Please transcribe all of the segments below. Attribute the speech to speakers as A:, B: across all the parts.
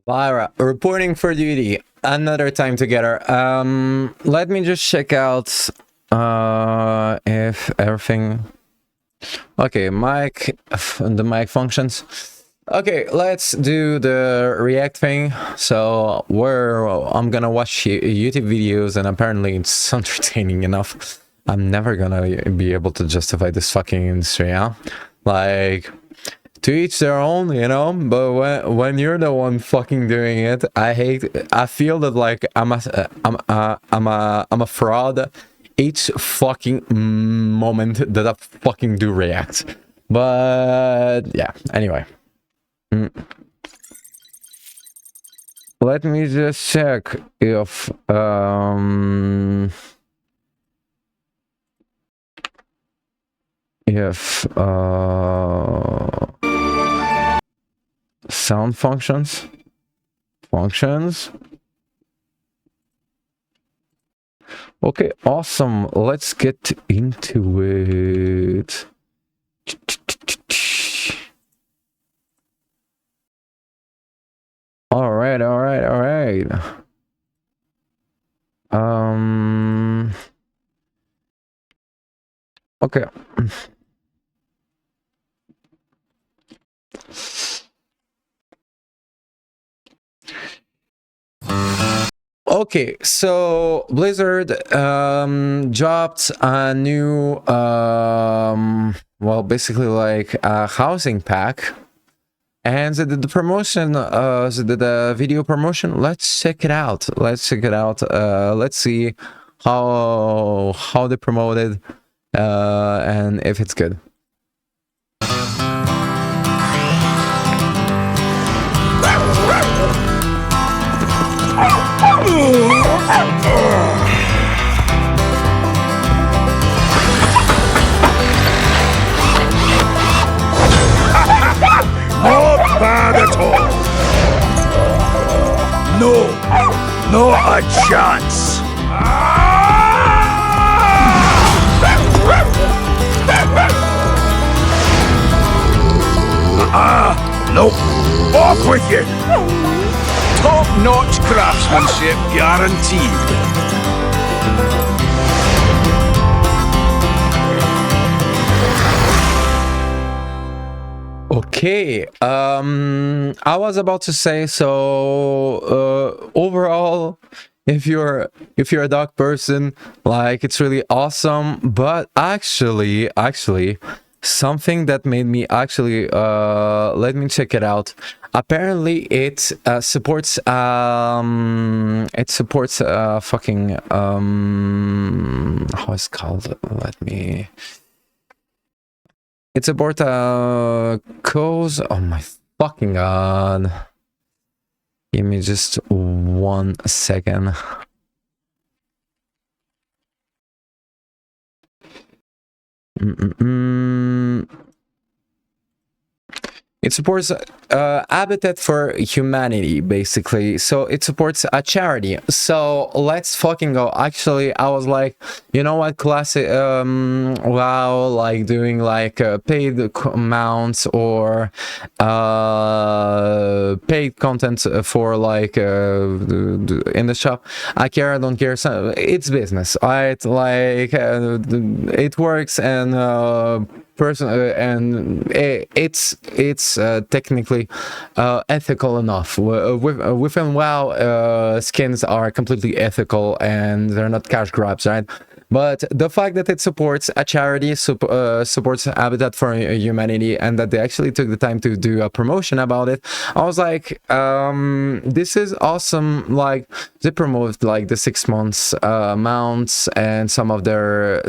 A: Vyrah, reporting for duty. Another time together. Let me just check out if everything. Okay, the mic functions. Okay, let's do the React thing. So where I'm gonna watch YouTube videos, and apparently it's entertaining enough. I'm never gonna be able to justify this fucking industry, yeah? Like, to each their own, you know. But when you're the one fucking doing it, I feel that like I'm a fraud each fucking moment that I fucking do React. But yeah, anyway. Let me just check if sound functions. Okay, awesome. Let's get into it. All right. Okay. Okay, so Blizzard dropped a new well, basically like a housing pack, and they did the promotion, they did a video promotion. Let's check it out. Let's see how they promoted and if it's good.
B: Not bad at all. No, not a chance. Nope. Off with you. Top-notch craftsmanship guaranteed.
A: Okay, I was about to say, so overall, if you're a dog person, like, it's really awesome. But actually something that made me actually let me check it out. Apparently it supports fucking how it's called, it supports cause. Oh my fucking god. Give me just 1 second. It supports Habitat for Humanity, basically. So it supports a charity. So let's fucking go. Actually, I was like, you know what, classic, wow, like doing like paid amounts or paid content for like in the shop. I don't care. So it's business, right? Like it works, and it's technically ethical enough. Within WoW, skins are completely ethical and they're not cash grabs, right? But the fact that it supports a charity, supports Habitat for Humanity, and that they actually took the time to do a promotion about it, I was like, this is awesome. Like, they promote like the 6 months mounts and some of their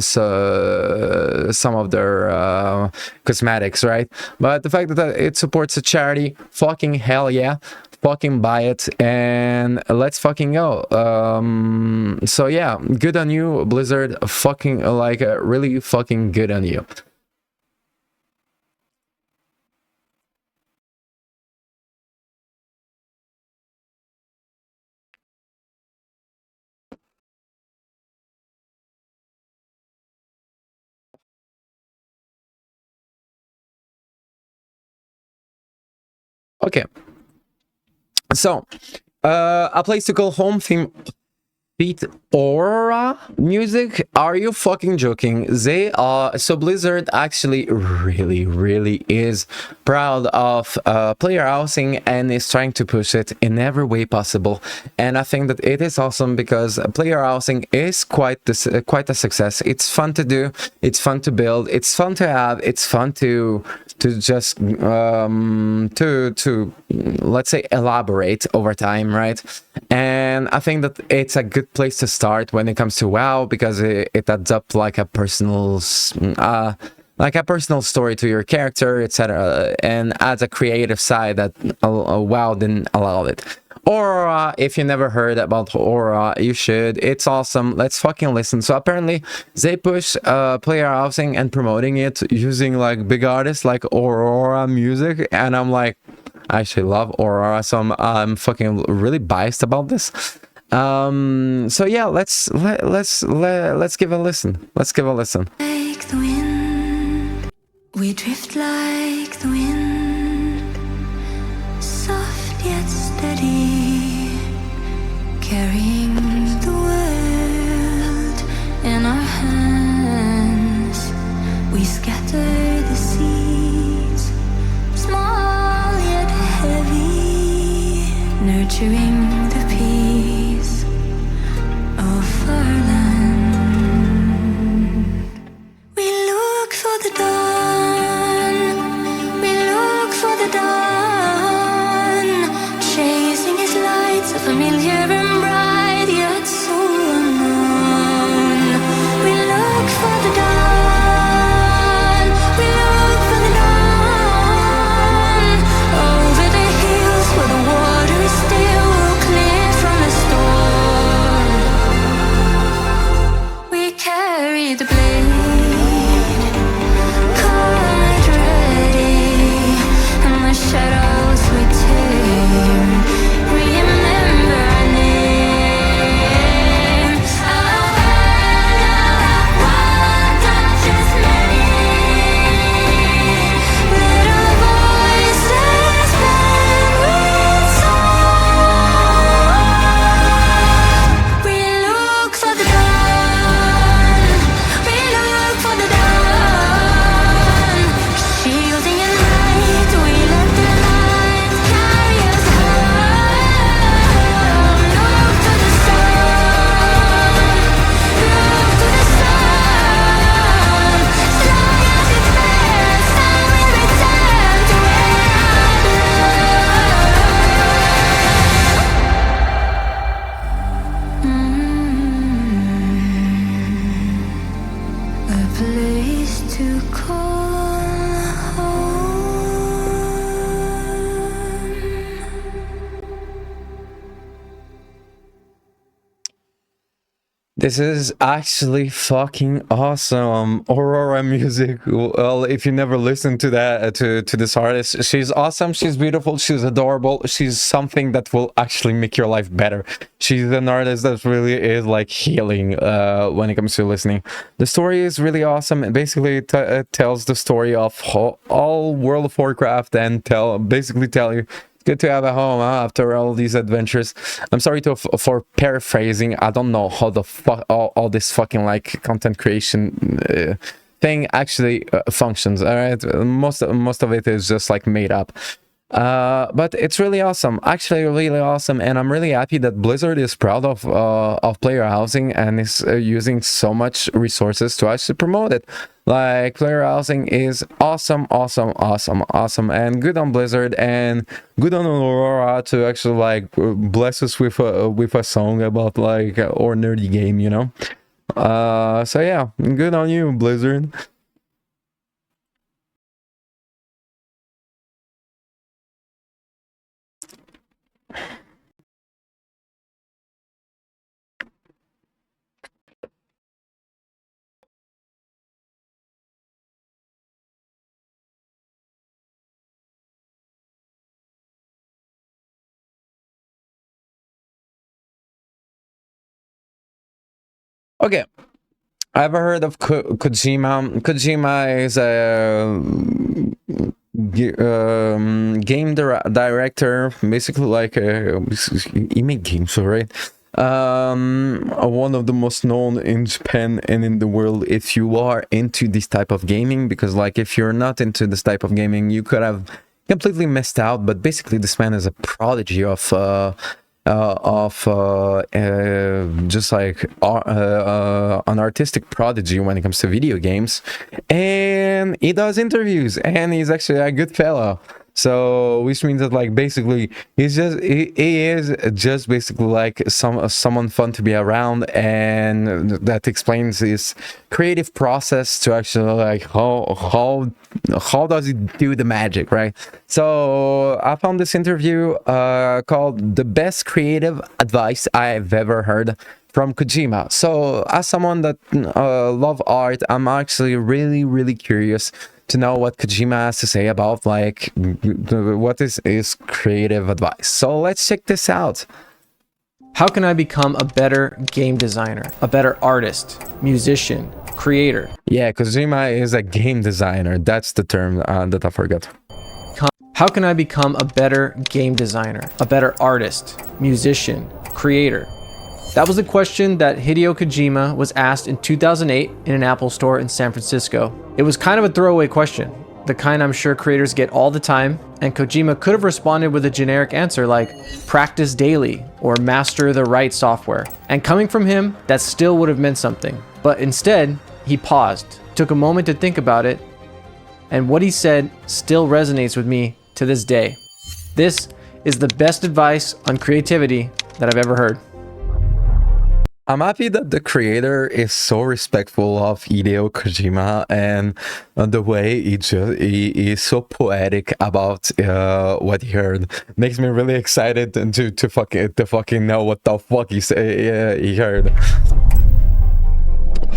A: cosmetics, right? But the fact that it supports a charity, fucking hell yeah. Fucking buy it and let's fucking go. So yeah, good on you, Blizzard. Fucking like really fucking good on you. Okay. So, a place to call home theme beat Aura music. Are you fucking joking? They are so Blizzard actually really is proud of player housing and is trying to push it in every way possible. And I think that it is awesome because player housing is quite a success. It's fun to do, it's fun to build, it's fun to have, it's fun to just to let's say elaborate over time, right? And I think that it's a good place to start when it comes to WoW because it adds up like a personal story to your character, etc., and adds a creative side that WoW didn't allow it. Aura, if you never heard about Aura, you should. It's awesome. Let's fucking listen. So apparently they push player housing and promoting it using like big artists like Aurora Music, and I'm like, I actually love Aurora, so I'm fucking really biased about this. So yeah, let's give a listen. Let's give a listen.
C: Like the wind, we drift like the wind, soft yet steady, carrying the world in our hands. We scatter the seas, small yet heavy, nurturing the peace of our land. We look for the dawn, we look for the dawn, chasing its lights, a familiar and bright yet so unknown. We look for the dawn, we look for the dawn, over the hills where the water is still clear from the storm. We carry the blade, cold ready, and the shadows we tear. Remember our names. Our one touches many. Little voices blend with song. We look for the dawn. We look for the dawn. Shielding in light, we let the light carry us home. Look to the sun. Look to the sun. Sky as it bears, and we return to where I belong. A place to call home.
A: This is actually fucking awesome. Aurora Music. Well, if you never listened to that, to this artist, she's awesome. She's beautiful. She's adorable. She's something that will actually make your life better. She's an artist that really is like healing when it comes to listening. The story is really awesome. It basically tells the story of all World of Warcraft and basically tell you good to have a home after all these adventures. I'm sorry for paraphrasing. I don't know how the fuck all this fucking like content creation thing actually functions. All right, most of it is just like made up. But it's really awesome, actually really awesome, and I'm really happy that Blizzard is proud of player housing and is using so much resources to actually promote it. Like, player housing is awesome, and good on Blizzard and good on Aurora to actually like bless us with a song about like our nerdy game, you know. So yeah, good on you, Blizzard. Okay, I've heard of Kojima. Kojima is a director, basically like he made games, right? One of the most known in Japan and in the world if you are into this type of gaming, because like if you're not into this type of gaming you could have completely missed out. But basically this man is a prodigy of just like an artistic prodigy when it comes to video games, and he does interviews and he's actually a good fellow. So which means that like basically he is just basically like someone fun to be around, and that explains his creative process to actually like how does he do the magic, right? So I found this interview called "The Best Creative Advice I've Ever Heard" from Kojima. So as someone that love art, I'm actually really curious to know what Kojima has to say about like what is his creative advice. So let's check this out.
D: How can I become a better game designer, a better artist, musician, creator?
A: Yeah, Kojima is a game designer. That's the term that I forgot.
D: How can I become a better game designer, a better artist, musician, creator? That was the question that Hideo Kojima was asked in 2008 in an Apple store in San Francisco. It was kind of a throwaway question, the kind I'm sure creators get all the time, and Kojima could have responded with a generic answer like practice daily or master the right software. And coming from him, that still would have meant something. But instead, he paused, took a moment to think about it, and what he said still resonates with me to this day. This is the best advice on creativity that I've ever heard.
A: I'm happy that the creator is so respectful of Hideo Kojima, and the way he is so poetic about what he heard makes me really excited to fucking know what the fuck he heard.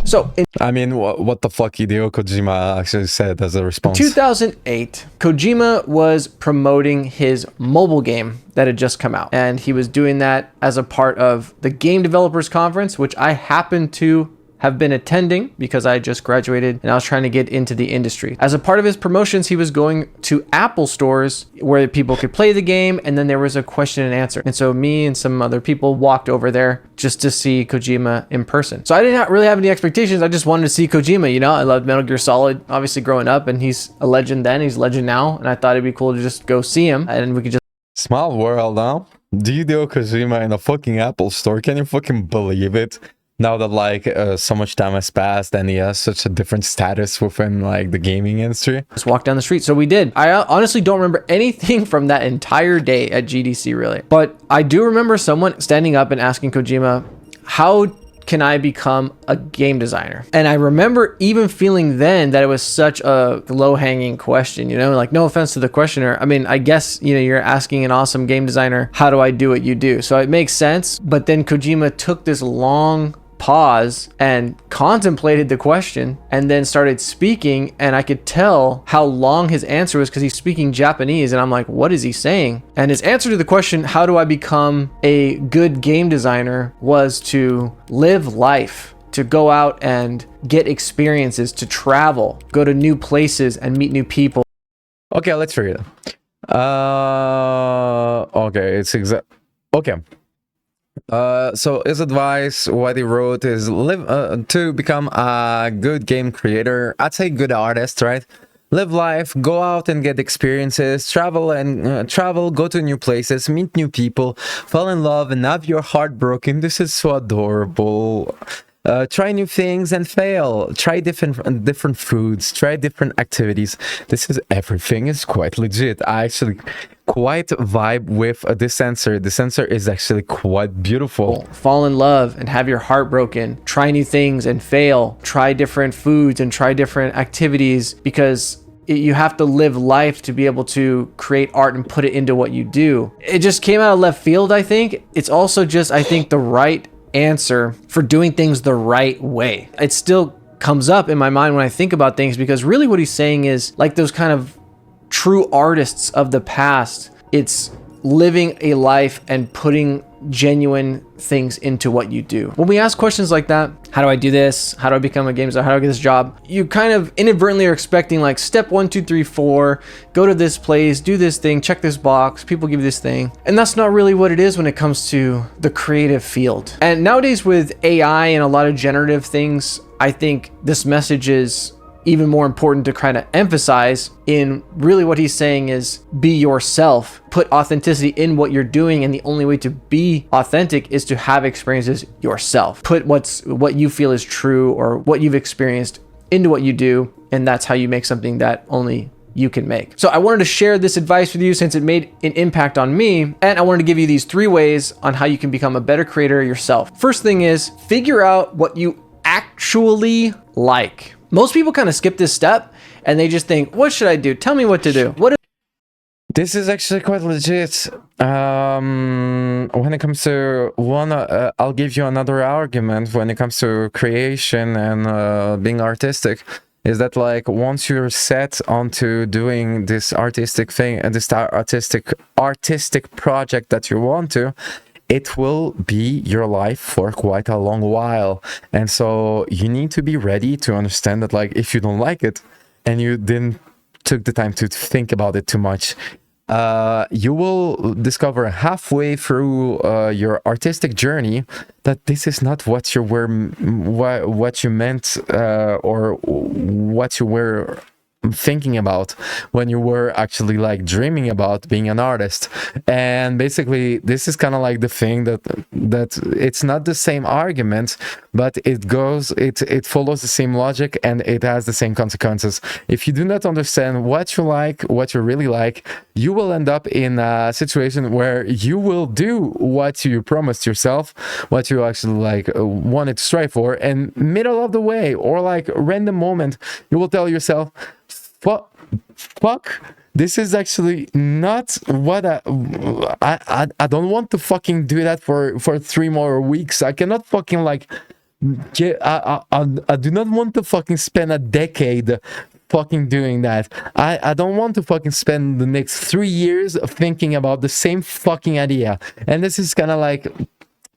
D: So
A: I mean, what the fuck Hideo Kojima actually said as a response.
D: 2008, Kojima was promoting his mobile game that had just come out. And he was doing that as a part of the Game Developers Conference, which I happened to have been attending because I just graduated and I was trying to get into the industry. As a part of his promotions, he was going to Apple stores where people could play the game, and then there was a question and answer. And so me and some other people walked over there just to see Kojima in person. So I didn't really have any expectations. I just wanted to see Kojima, you know? I loved Metal Gear Solid, obviously growing up, and he's a legend then, he's a legend now, and I thought it'd be cool to just go see him and we could just...
A: Small world, huh? Hideo Kojima in a fucking Apple store. Can you fucking believe it? Now that like so much time has passed and he has such a different status within like the gaming industry.
D: Just walk down the street. So we did. I honestly don't remember anything from that entire day at GDC really. But I do remember someone standing up and asking Kojima, how can I become a game designer? And I remember even feeling then that it was such a low-hanging question, you know, like no offense to the questioner. I mean, I guess, you know, you're asking an awesome game designer, how do I do what you do? So it makes sense. But then Kojima took this long pause and contemplated the question and then started speaking, and I could tell how long his answer was because he's speaking Japanese, and I'm like, what is he saying? And his answer to the question, how do I become a good game designer, was to live life, to go out and get experiences, to travel, go to new places and meet new people.
A: Okay, let's read it. Okay, it's exact. Okay. So his advice, what he wrote is live to become a good game creator. I'd say good artist, right? Live life, go out and get experiences, travel, go to new places, meet new people, fall in love and have your heart broken. This is so adorable. Try new things and fail. Try different foods. Try different activities. This is everything is quite legit. I actually quite vibe with this answer. This answer is actually quite beautiful.
D: Fall in love and have your heart broken. Try new things and fail. Try different foods and try different activities, because you have to live life to be able to create art and put it into what you do. It just came out of left field, I think. It's also just, I think, the right answer for doing things the right way. It still comes up in my mind when I think about things, because really what he's saying is like those kind of true artists of the past, it's living a life and putting genuine things into what you do. When we ask questions like that, how do I do this? How do I become a game designer? How do I get this job? You kind of inadvertently are expecting like step 1, 2, 3, 4, go to this place, do this thing, check this box, people give you this thing. And that's not really what it is when it comes to the creative field. And nowadays with AI and a lot of generative things, I think this message is even more important to kind of emphasize. In really what he's saying is be yourself, put authenticity in what you're doing, and the only way to be authentic is to have experiences yourself. Put what you feel is true or what you've experienced into what you do, and that's how you make something that only you can make. So I wanted to share this advice with you since it made an impact on me, and I wanted to give you these 3 ways on how you can become a better creator yourself. First thing is figure out what you actually like. Most people kind of skip this step and they just think, what should I do? Tell me what to do.
A: This is actually quite legit. When it comes to one, I'll give you another argument when it comes to creation and being artistic, is that like once you're set onto doing this artistic thing and this artistic project that you want to, it will be your life for quite a long while. And so you need to be ready to understand that like if you don't like it and you didn't took the time to think about it too much, you will discover halfway through your artistic journey that this is not what you meant or what you were thinking about when you were actually like dreaming about being an artist. And basically this is kind of like the thing that it's not the same argument, but it follows the same logic and it has the same consequences. If you do not understand what you like, what you really like, you will end up in a situation where you will do what you promised yourself, what you actually like wanted to strive for, and middle of the way or like random moment you will tell yourself, fuck, this is actually not what I don't want to fucking do that for 3 more weeks. I cannot fucking like I do not want to fucking spend a decade fucking doing that. I don't want to fucking spend the next 3 years thinking about the same fucking idea. And this is kind of like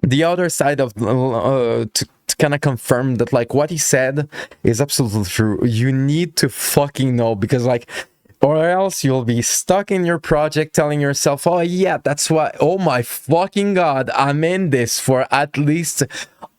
A: the other side of to kind of confirm that like what he said is absolutely true. You need to fucking know, because like, or else you'll be stuck in your project telling yourself, oh yeah, that's why, oh my fucking god, I'm in this for at least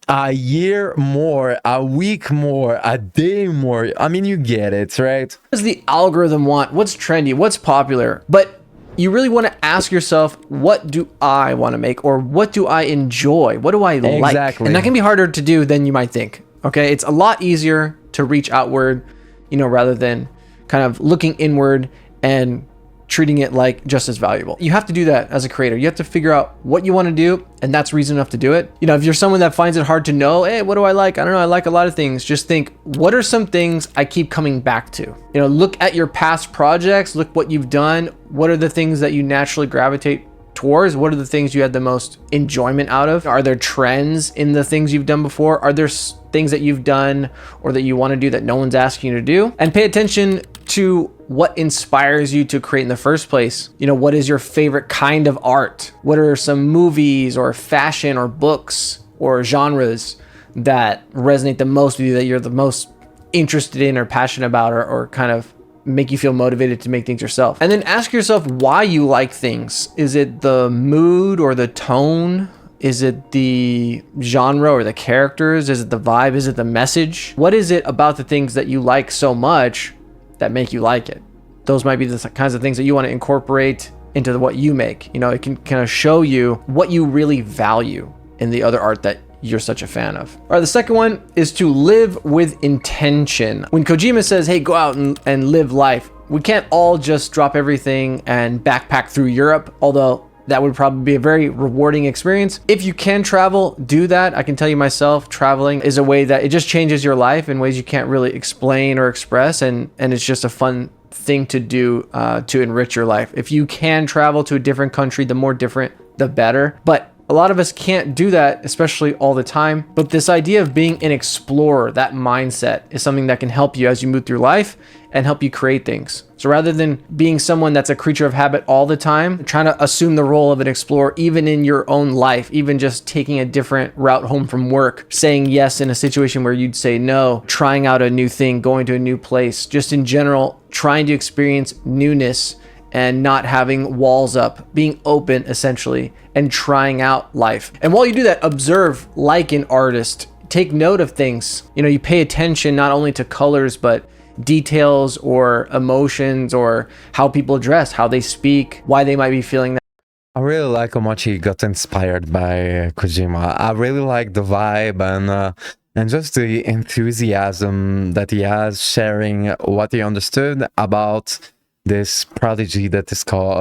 A: a year more, a week more, a day more. I mean, you get it, right?
D: What does the algorithm want? What's trendy? What's popular? But you really want to ask yourself, what do I want to make? Or what do I enjoy? What do I like?
A: Exactly.
D: And that can be harder to do than you might think. Okay, it's a lot easier to reach outward, rather than kind of looking inward and treating it like just as valuable. You have to do that as a creator. You have to figure out what you want to do, and that's reason enough to do it. If you're someone that finds it hard to know, hey, what do I like? I don't know, I like a lot of things. Just think, what are some things I keep coming back to? Look at your past projects, look what you've done. What are the things that you naturally gravitate towards? What are the things you had the most enjoyment out of? Are there trends in the things you've done before? Are there things that you've done or that you want to do that no one's asking you to do? And pay attention to what inspires you to create in the first place. What is your favorite kind of art? What are some movies or fashion or books or genres that resonate the most with you, that you're the most interested in or passionate about, or kind of make you feel motivated to make things yourself? And then ask yourself why you like things. Is it the mood or the tone? Is it the genre or the characters? Is it the vibe? Is it the message? What is it about the things that you like so much that make you like it? Those might be the kinds of things that you want to incorporate into what you make. It can kind of show you what you really value in the other art that you're such a fan of. All right, the second one is to live with intention. When Kojima says, hey, go out and live life, we can't all just drop everything and backpack through Europe, although that would probably be a very rewarding experience. If you can travel, do that. I can tell you myself, traveling is a way that it just changes your life in ways you can't really explain or express, and it's just a fun thing to do to enrich your life. If you can travel to a different country, the more different, the better. But A lot of us can't do that, especially all the time. But this idea of being an explorer, that mindset, is something that can help you as you move through life and help you create things. So rather than being someone that's a creature of habit all the time, trying to assume the role of an explorer, even in your own life, even just taking a different route home from work, saying yes in a situation where you'd say no, trying out a new thing, going to a new place, just in general, trying to experience newness and not having walls up, being open essentially, and trying out life. And while you do that, observe like an artist. Take note of things. You know, you pay attention not only to colors, but details or emotions or how people dress, how they speak, why they might be feeling that.
A: I really like how much he got inspired by Kojima. I really like the vibe and just the enthusiasm that he has sharing what he understood about this prodigy that is called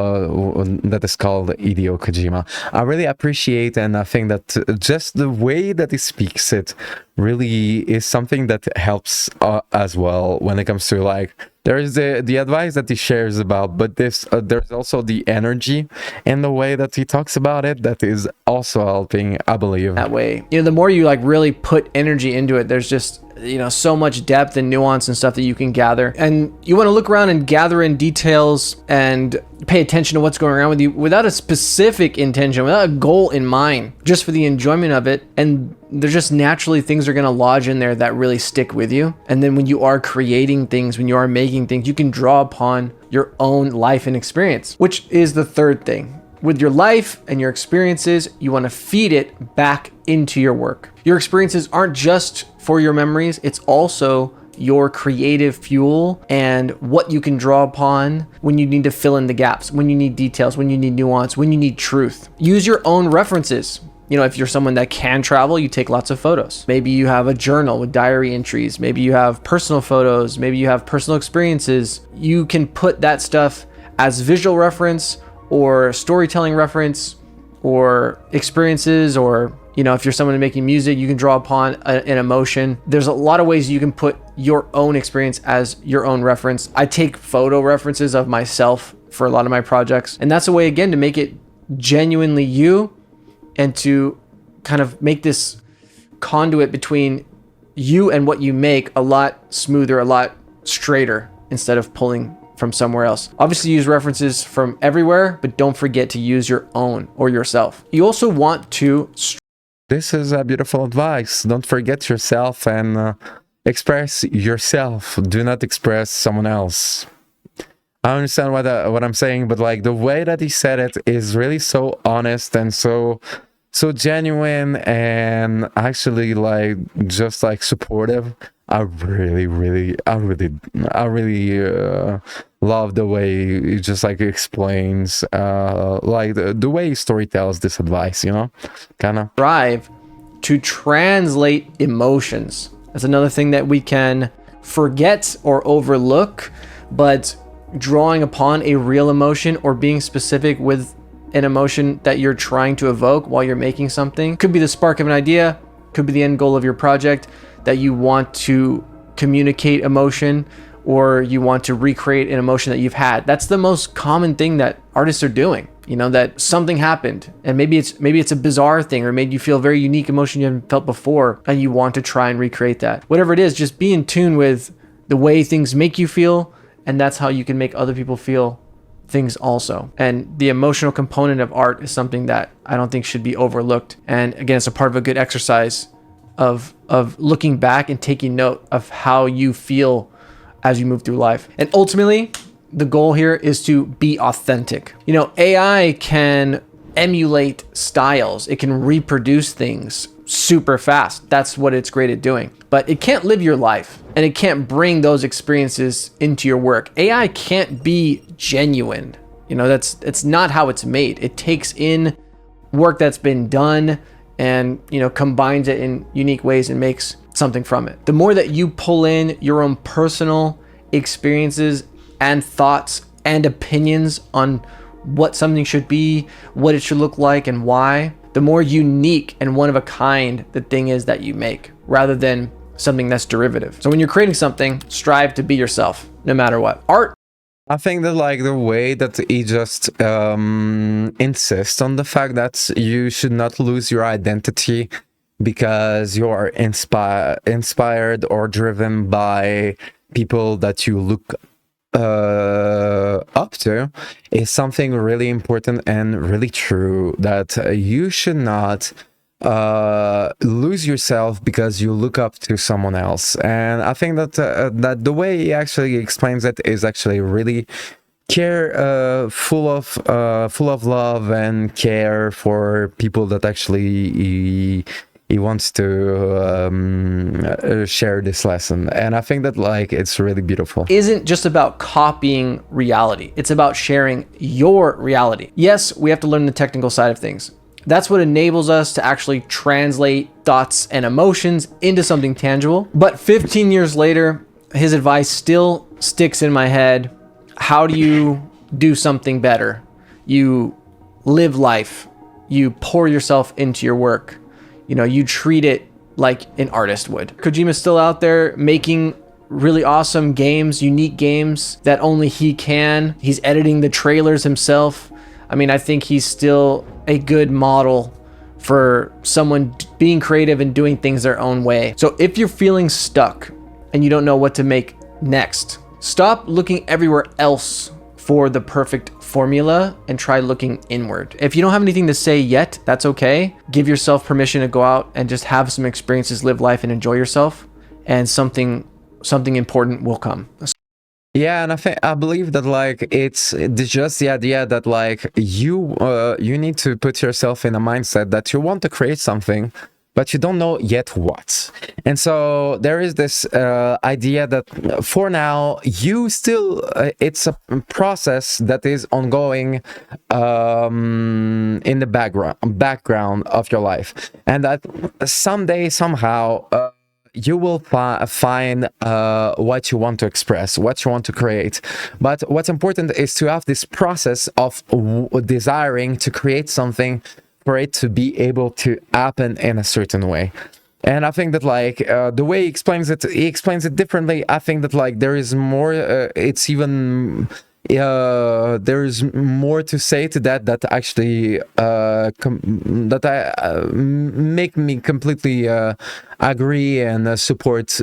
A: Hideo Kojima. I really appreciate, and I think that just the way that he speaks it really is something that helps as well when it comes to, like, there is the advice that he shares about, but there's also the energy and the way that he talks about it that is also helping, I believe.
D: That way, you know, the more you like really put energy into it, there's just, you know, so much depth and nuance and stuff that you can gather. And you want to look around and gather in details and pay attention to what's going around with you without a specific intention, without a goal in mind, just for the enjoyment of it. And there's just naturally things are going to lodge in there that really stick with you. And then when you are creating things, when you are making things, you can draw upon your own life and experience, which is the third thing. With your life and your experiences, you want to feed it back into your work. Your experiences aren't just for your memories, it's also your creative fuel and what you can draw upon when you need to fill in the gaps, when you need details, when you need nuance, when you need truth. Use your own references. You know, if you're someone that can travel, you take lots of photos. Maybe you have a journal with diary entries. Maybe you have personal photos. Maybe you have personal experiences. You can put that stuff as visual reference or storytelling reference or experiences, or, you know, if you're someone making music, you can draw upon an emotion. There's a lot of ways you can put your own experience as your own reference. I take photo references of myself for a lot of my projects. And that's a way, again, to make it genuinely you and to kind of make this conduit between you and what you make a lot smoother, a lot straighter, instead of pulling from somewhere else. Obviously use references from everywhere, but don't forget to use your own or yourself. You also want to...
A: This is a beautiful advice. Don't forget yourself and express yourself. Do not express someone else. I understand what I'm saying, but like the way that he said it is really so honest and so genuine, and actually like just like supportive. I really love the way he just like explains like the way he storytells this advice, you know, kind of
D: strive to translate emotions. That's another thing that we can forget or overlook, but drawing upon a real emotion or being specific with an emotion that you're trying to evoke while you're making something could be the spark of an idea, could be the end goal of your project, that you want to communicate emotion or you want to recreate an emotion that you've had. That's the most common thing that artists are doing. You know, that something happened and maybe it's a bizarre thing or made you feel a very unique emotion you haven't felt before and you want to try and recreate that. Whatever it is, just be in tune with the way things make you feel, and that's how you can make other people feel things also. And the emotional component of art is something that I don't think should be overlooked. And again, it's a part of a good exercise of looking back and taking note of how you feel as you move through life. And ultimately, the goal here is to be authentic. You know, AI can emulate styles. It can reproduce things super fast. That's what it's great at doing. But it can't live your life, and it can't bring those experiences into your work. AI can't be genuine. You know, it's not how it's made. It takes in work that's been done and, you know, combines it in unique ways and makes something from it. The more that you pull in your own personal experiences and thoughts and opinions on what something should be, what it should look like, and why, the more unique and one of a kind the thing is that you make, rather than something that's derivative. So when you're creating something, strive to be yourself, no matter what. Art
A: I think that like the way that he just insists on the fact that you should not lose your identity because you are inspired or driven by people that you look up to is something really important and really true, that you should not lose yourself because you look up to someone else. And I think that that the way he actually explains it is actually really full of love and care for people that actually he wants to share this lesson. And I think that like it's really beautiful.
D: Isn't just about copying reality. It's about sharing your reality. Yes, we have to learn the technical side of things. That's what enables us to actually translate thoughts and emotions into something tangible. But 15 years later, his advice still sticks in my head. How do you do something better? You live life. You pour yourself into your work. You know, you treat it like an artist would. Kojima's still out there making really awesome games, unique games that only he can. He's editing the trailers himself. I mean, I think he's still a good model for someone being creative and doing things their own way. So if you're feeling stuck and you don't know what to make next, stop looking everywhere else for the perfect formula and try looking inward. If you don't have anything to say yet, that's okay. Give yourself permission to go out and just have some experiences, live life, and enjoy yourself, and something important will come.
A: Yeah, and I believe that like it's just the idea that like you need to put yourself in a mindset that you want to create something, but you don't know yet what. And so there is this idea that for now you still it's a process that is ongoing in the background of your life, and that someday somehow you will find what you want to express, what you want to create. But what's important is to have this process of desiring to create something for it to be able to happen in a certain way. And I think that like the way he explains it differently. I think that like there is more, it's even there's more to say to that actually make me completely agree and support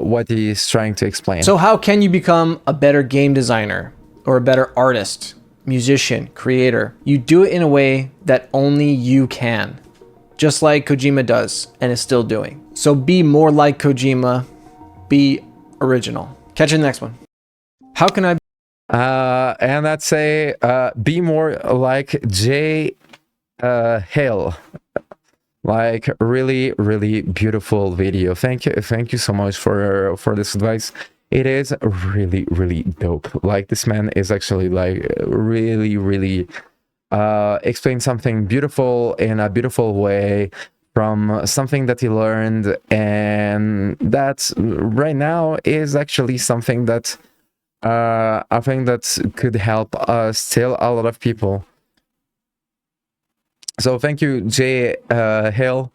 A: what he's trying to explain.
D: So how can you become a better game designer or a better artist, musician, creator? You do it in a way that only you can, just like Kojima does and is still doing. So be more like Kojima, be original. Catch you in the next one. How can I?
A: And I'd say be more like Jay Hill. Like really, really beautiful video. Thank you so much for this advice. It is really, really dope. Like this man is actually like really, really explain something beautiful in a beautiful way from something that he learned, and that right now is actually something that I think that could help still a lot of people. So thank you, Jay Hill,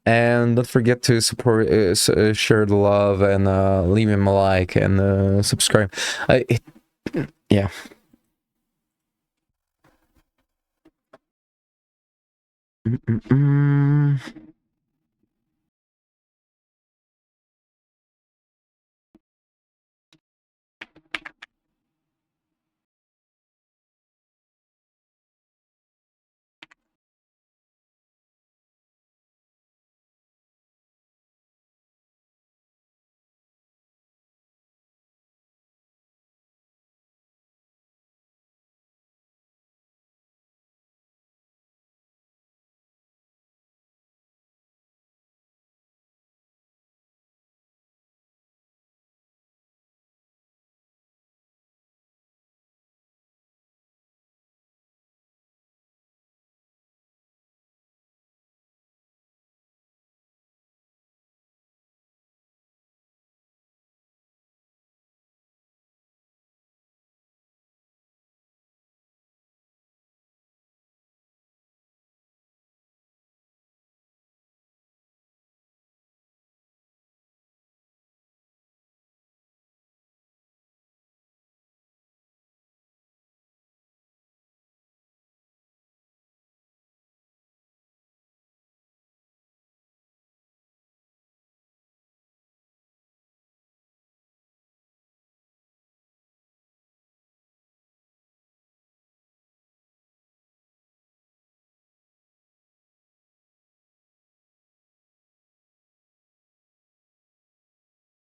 A: and don't forget to support, share the love, and leave him a like and subscribe. Yeah.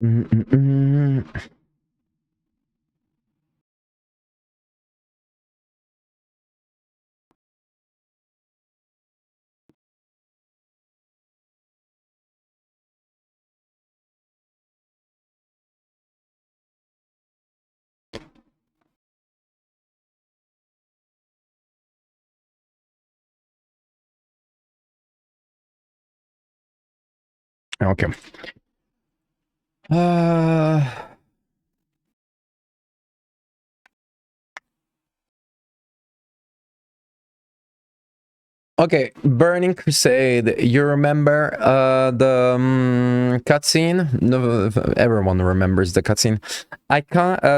A: Mm-mm-mm. Okay. Okay, Burning Crusade. You remember the cutscene? No, everyone remembers the cutscene.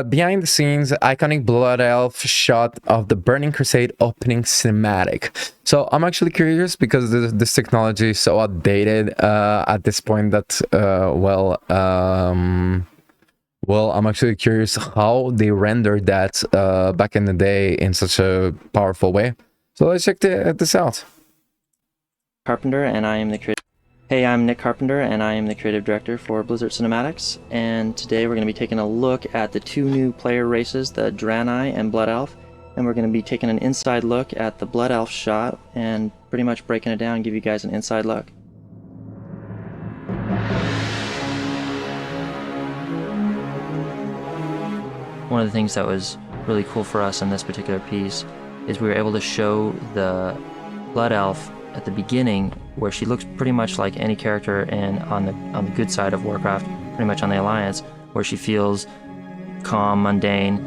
A: Behind the scenes, iconic Blood Elf shot of the Burning Crusade opening cinematic. So I'm actually curious because this technology is so outdated at this point that well, I'm actually curious how they rendered that back in the day in such a powerful way. So let's check this out.
E: Carpenter, and I am the creative. Hey, I'm Nick Carpenter, and I am the creative director for Blizzard Cinematics. And today we're going to be taking a look at the two new player races, the Draenei and Blood Elf. And we're going to be taking an inside look at the Blood Elf shot and pretty much breaking it down and give you guys an inside look. One of the things that was really cool for us in this particular piece is we were able to show the Blood Elf at the beginning, where she looks pretty much like any character on the good side of Warcraft, pretty much on the Alliance, where she feels calm, mundane,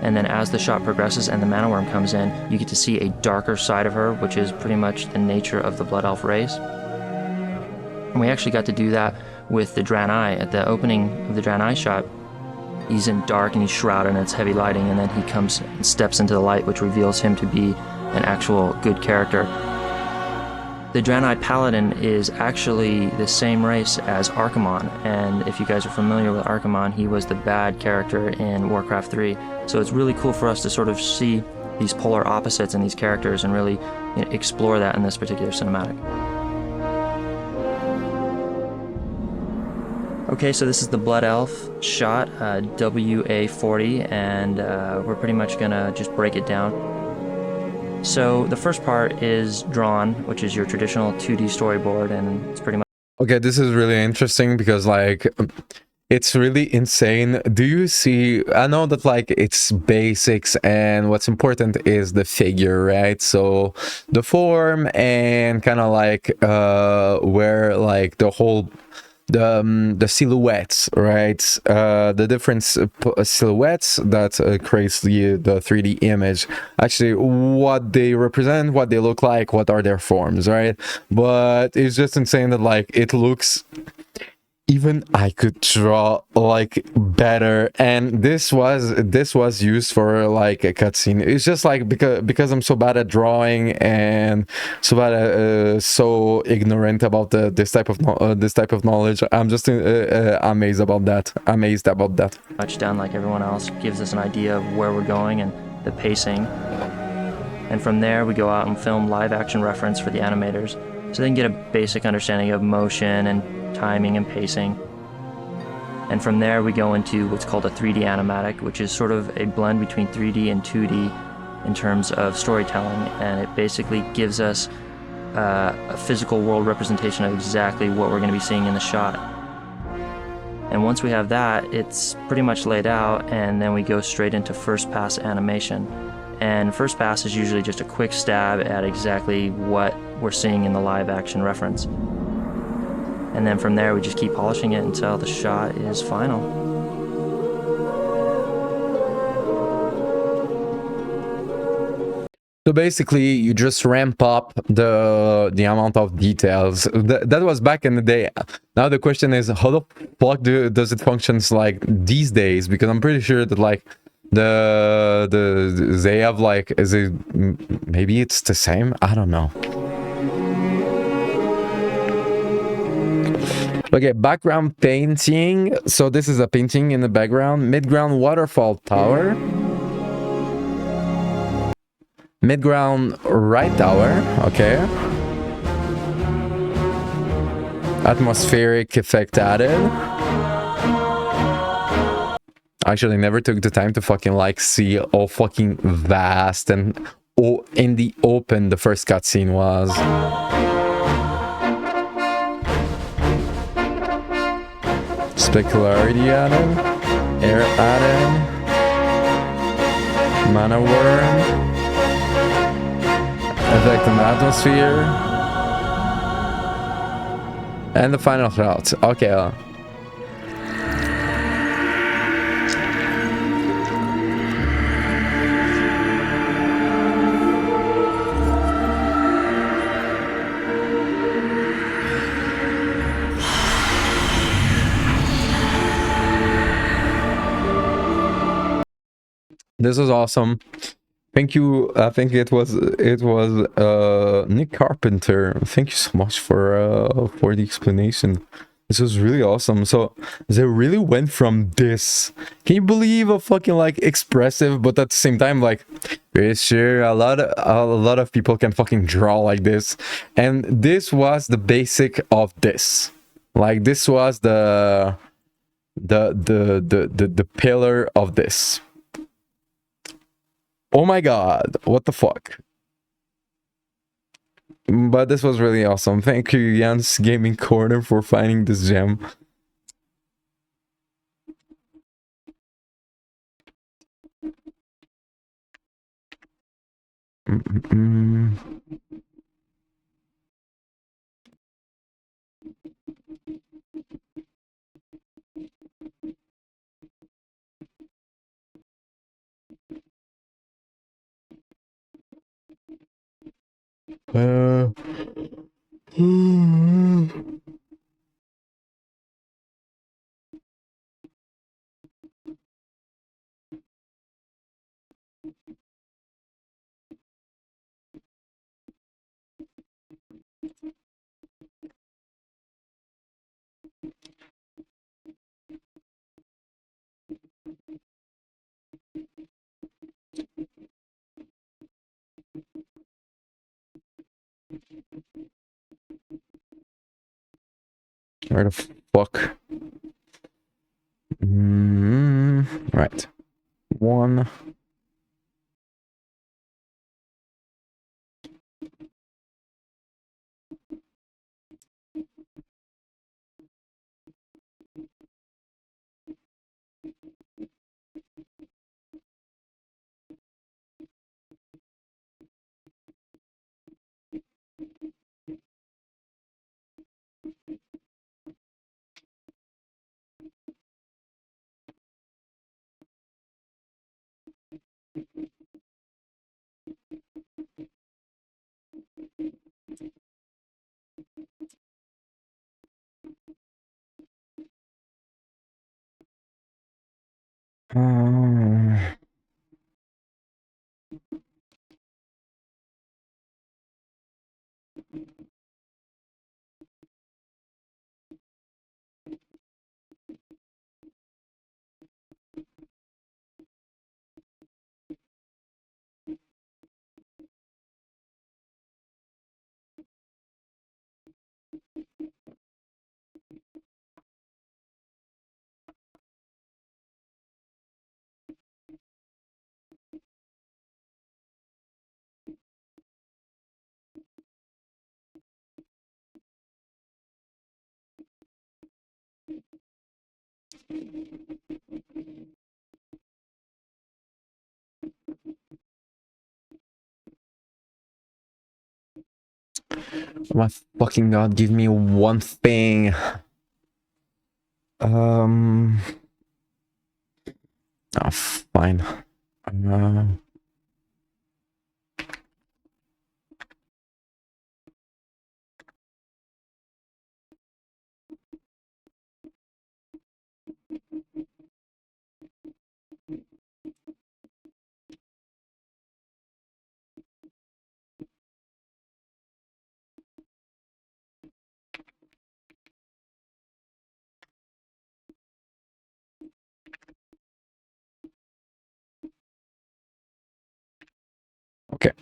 E: and then as the shot progresses and the Mana Worm comes in, you get to see a darker side of her, which is pretty much the nature of the Blood Elf race. And we actually got to do that with the Draenei. At the opening of the Draenei shot, he's in dark and he's shrouded and it's heavy lighting, and then he comes and steps into the light, which reveals him to be an actual good character. The Draenei Paladin is actually the same race as Archimonde, and if you guys are familiar with Archimonde, he was the bad character in Warcraft 3. So it's really cool for us to sort of see these polar opposites in these characters and really explore that in this particular cinematic. Okay, so this is the Blood Elf shot, WA40, and we're pretty much gonna just break it down. So the first part is drawn, which is your traditional 2D storyboard, and it's pretty much...
A: Okay, this is really interesting because like it's really insane. Do you see, I know that like it's basics and what's important is the figure, right? So the form and kind of like where like the whole the silhouettes, right? The different silhouettes that creates the 3D image, actually what they represent, what they look like, what are their forms, right? But it's just insane that like it looks, even I could draw like better, and this was used for like a cutscene. It's just like because I'm so bad at drawing and so bad at, so ignorant about this type of knowledge. I'm just amazed about that.
E: Much done like everyone else, gives us an idea of where we're going and the pacing. And from there we go out and film live action reference for the animators, so they can get a basic understanding of motion and timing and pacing. And from there we go into what's called a 3D animatic, which is sort of a blend between 3D and 2D in terms of storytelling, and it basically gives us a physical world representation of exactly what we're going to be seeing in the shot. And once we have that, it's pretty much laid out, and then we go straight into first pass animation. And first pass is usually just a quick stab at exactly what we're seeing in the live action reference. And then from there we just keep polishing it until the shot is final.
A: So basically you just ramp up the amount of details. That was back in the day. Now the question is, how the fuck does it functions like these days? Because I'm pretty sure that like they have like, is it, maybe it's the same, I don't know. Okay, background painting. So this is a painting in the background. Midground waterfall tower. Midground right tower. Okay. Atmospheric effect added. Actually, never took the time to fucking like see how fucking vast and in the open the first cutscene was. Specularity added, air added, mana worm, effect on atmosphere, and the final route. Okay. This was awesome. Thank you. I think it was Nick Carpenter. Thank you so much for the explanation. This was really awesome. So they really went from this. Can you believe a fucking like expressive, but at the same time like, sure, a lot of people can fucking draw like this, and this was the basic of this. Like this was the pillar of this. Oh my god, what the fuck. But this was really awesome. Thank you, Jan's Gaming Corner, for finding this gem. Where the fuck? Right. One. Oh my fucking god, give me one thing. Oh, fine. Okay.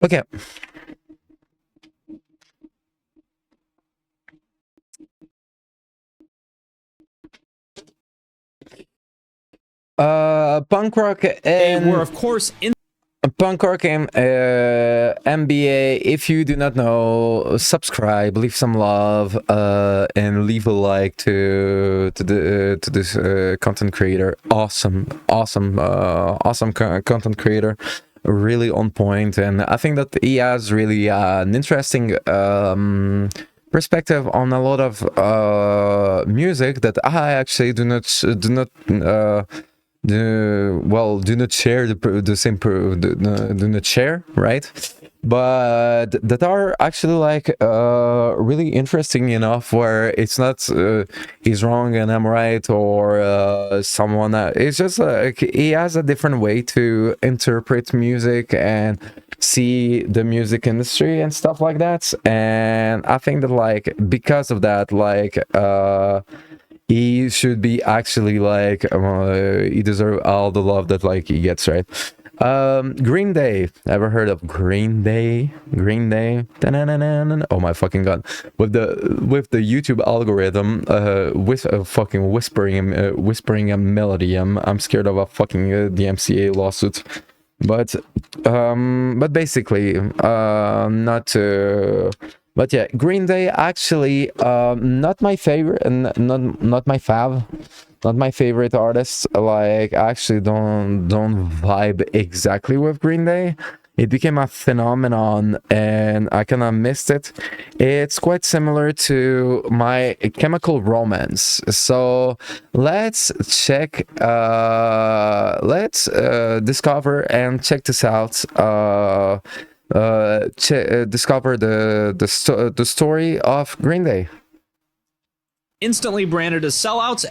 A: Okay. Punk rock and
F: were, of course, in
A: punk rock and MBA. If you do not know, subscribe, leave some love, and leave a like to this content creator. Awesome content creator, really on point, and I think that he has really an interesting perspective on a lot of music that I actually do not share the same do not share, right? But that are actually like really interesting enough where it's not he's wrong and I'm right, or someone it's just like he has a different way to interpret music and see the music industry and stuff like that. And I think that like because of that, like he should be actually like he deserves all the love that like he gets, right? Green Day. Ever heard of Green Day? Green Day. Oh my fucking god! With the YouTube algorithm, fucking whispering a melody. I'm scared of a fucking DMCA lawsuit. But basically, not. But yeah, Green Day actually not my favorite, and not my fav, not my favorite artists. Like I actually don't vibe exactly with Green Day. It became a phenomenon and I kind of missed it. It's quite similar to my Chemical Romance. So let's check, let's discover and check this out. Discover the story of Green Day.
F: instantly branded as sellouts,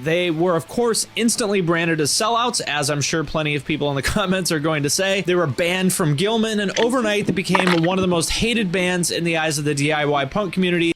F: they were of course instantly branded as sellouts, as I'm sure plenty of people in the comments are going to say. They were banned from Gilman, and overnight they became one of the most hated bands in the eyes of the DIY punk community.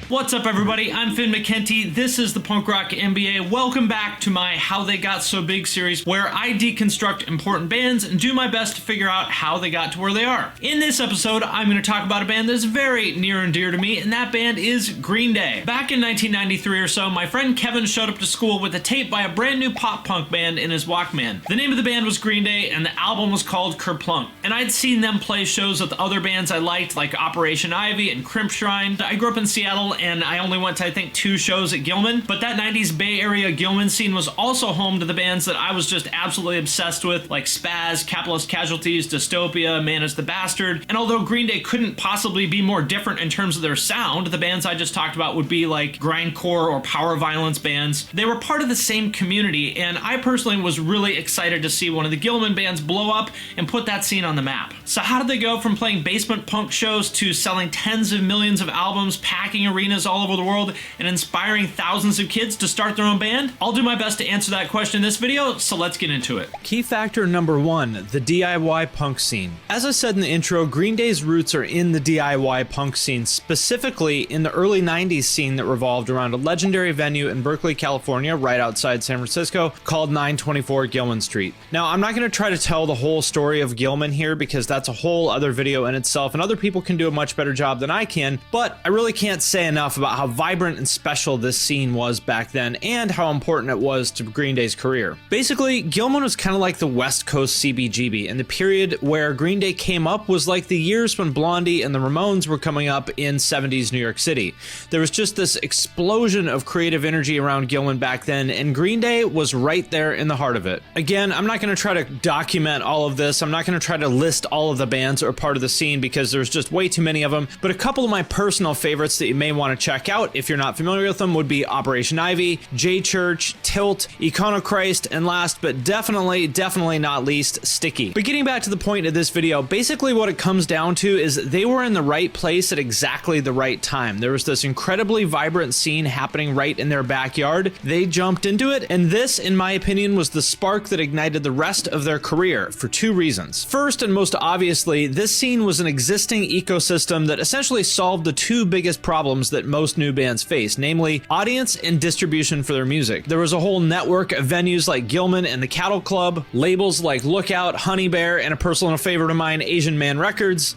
G: What's up, everybody? I'm Finn McKenty. This is the Punk Rock MBA. Welcome back to my How They Got So Big series, where I deconstruct important bands and do my best to figure out how they got to where they are. In this episode, I'm going to talk about a band that's very near and dear to me, and that band is Green Day. Back in 1993 or so, my friend Kevin showed up to school with a tape by a brand new pop punk band in his Walkman. The name of the band was Green Day, and the album was called Kerplunk. And I'd seen them play shows with other bands I liked, like Operation Ivy and Crimp Shrine. I grew up in Seattle, and I only went to, I think, 2 shows at Gilman, but that 90s Bay Area Gilman scene was also home to the bands that I was just absolutely obsessed with, like Spaz, Capitalist Casualties, Dystopia, Man is the Bastard. And although Green Day couldn't possibly be more different in terms of their sound, the bands I just talked about would be like grindcore or power violence bands. They were part of the same community, and I personally was really excited to see one of the Gilman bands blow up and put that scene on the map. So how did they go from playing basement punk shows to selling tens of millions of albums, packing arenas all over the world, and inspiring thousands of kids to start their own band? I'll do my best to answer that question in this video, so let's get into it.
F: Key factor number 1, the DIY punk scene. As I said in the intro, Green Day's roots are in the DIY punk scene, specifically in the early 90s scene that revolved around a legendary venue in Berkeley, California, right outside San Francisco, called 924 Gilman Street. Now, I'm not going to try to tell the whole story of Gilman here, because that's a whole other video in itself, and other people can do a much better job than I can, but I really can't say enough about how vibrant and special this scene was back then, and how important it was to Green Day's career. Basically, Gilman was kind of like the West Coast CBGB, and the period where Green Day came up was like the years when Blondie and the Ramones were coming up in 70s New York City. There was just this explosion of creative energy around Gilman back then, and Green Day was right there in the heart of it. Again, I'm not going to try to document all of this. I'm not going to try to list all of the bands that are part of the scene, because there's just way too many of them, but a couple of my personal favorites that you may want to check out if you're not familiar with them would be Operation Ivy, J Church, Tilt, Iconochrist, and last but definitely not least, Sticky. But getting back to the point of this video, basically what it comes down to is they were in the right place at exactly the right time. There was this incredibly vibrant scene happening right in their backyard. They jumped into it, and this, in my opinion, was the spark that ignited the rest of their career for 2 reasons. First, and most obviously, this scene was an existing ecosystem that essentially solved the 2 biggest problems challenges that most new bands face, namely audience and distribution for their music. There was a whole network of venues like Gilman and the Cattle Club, labels like Lookout, Honey Bear, and a personal favorite of mine, Asian Man Records.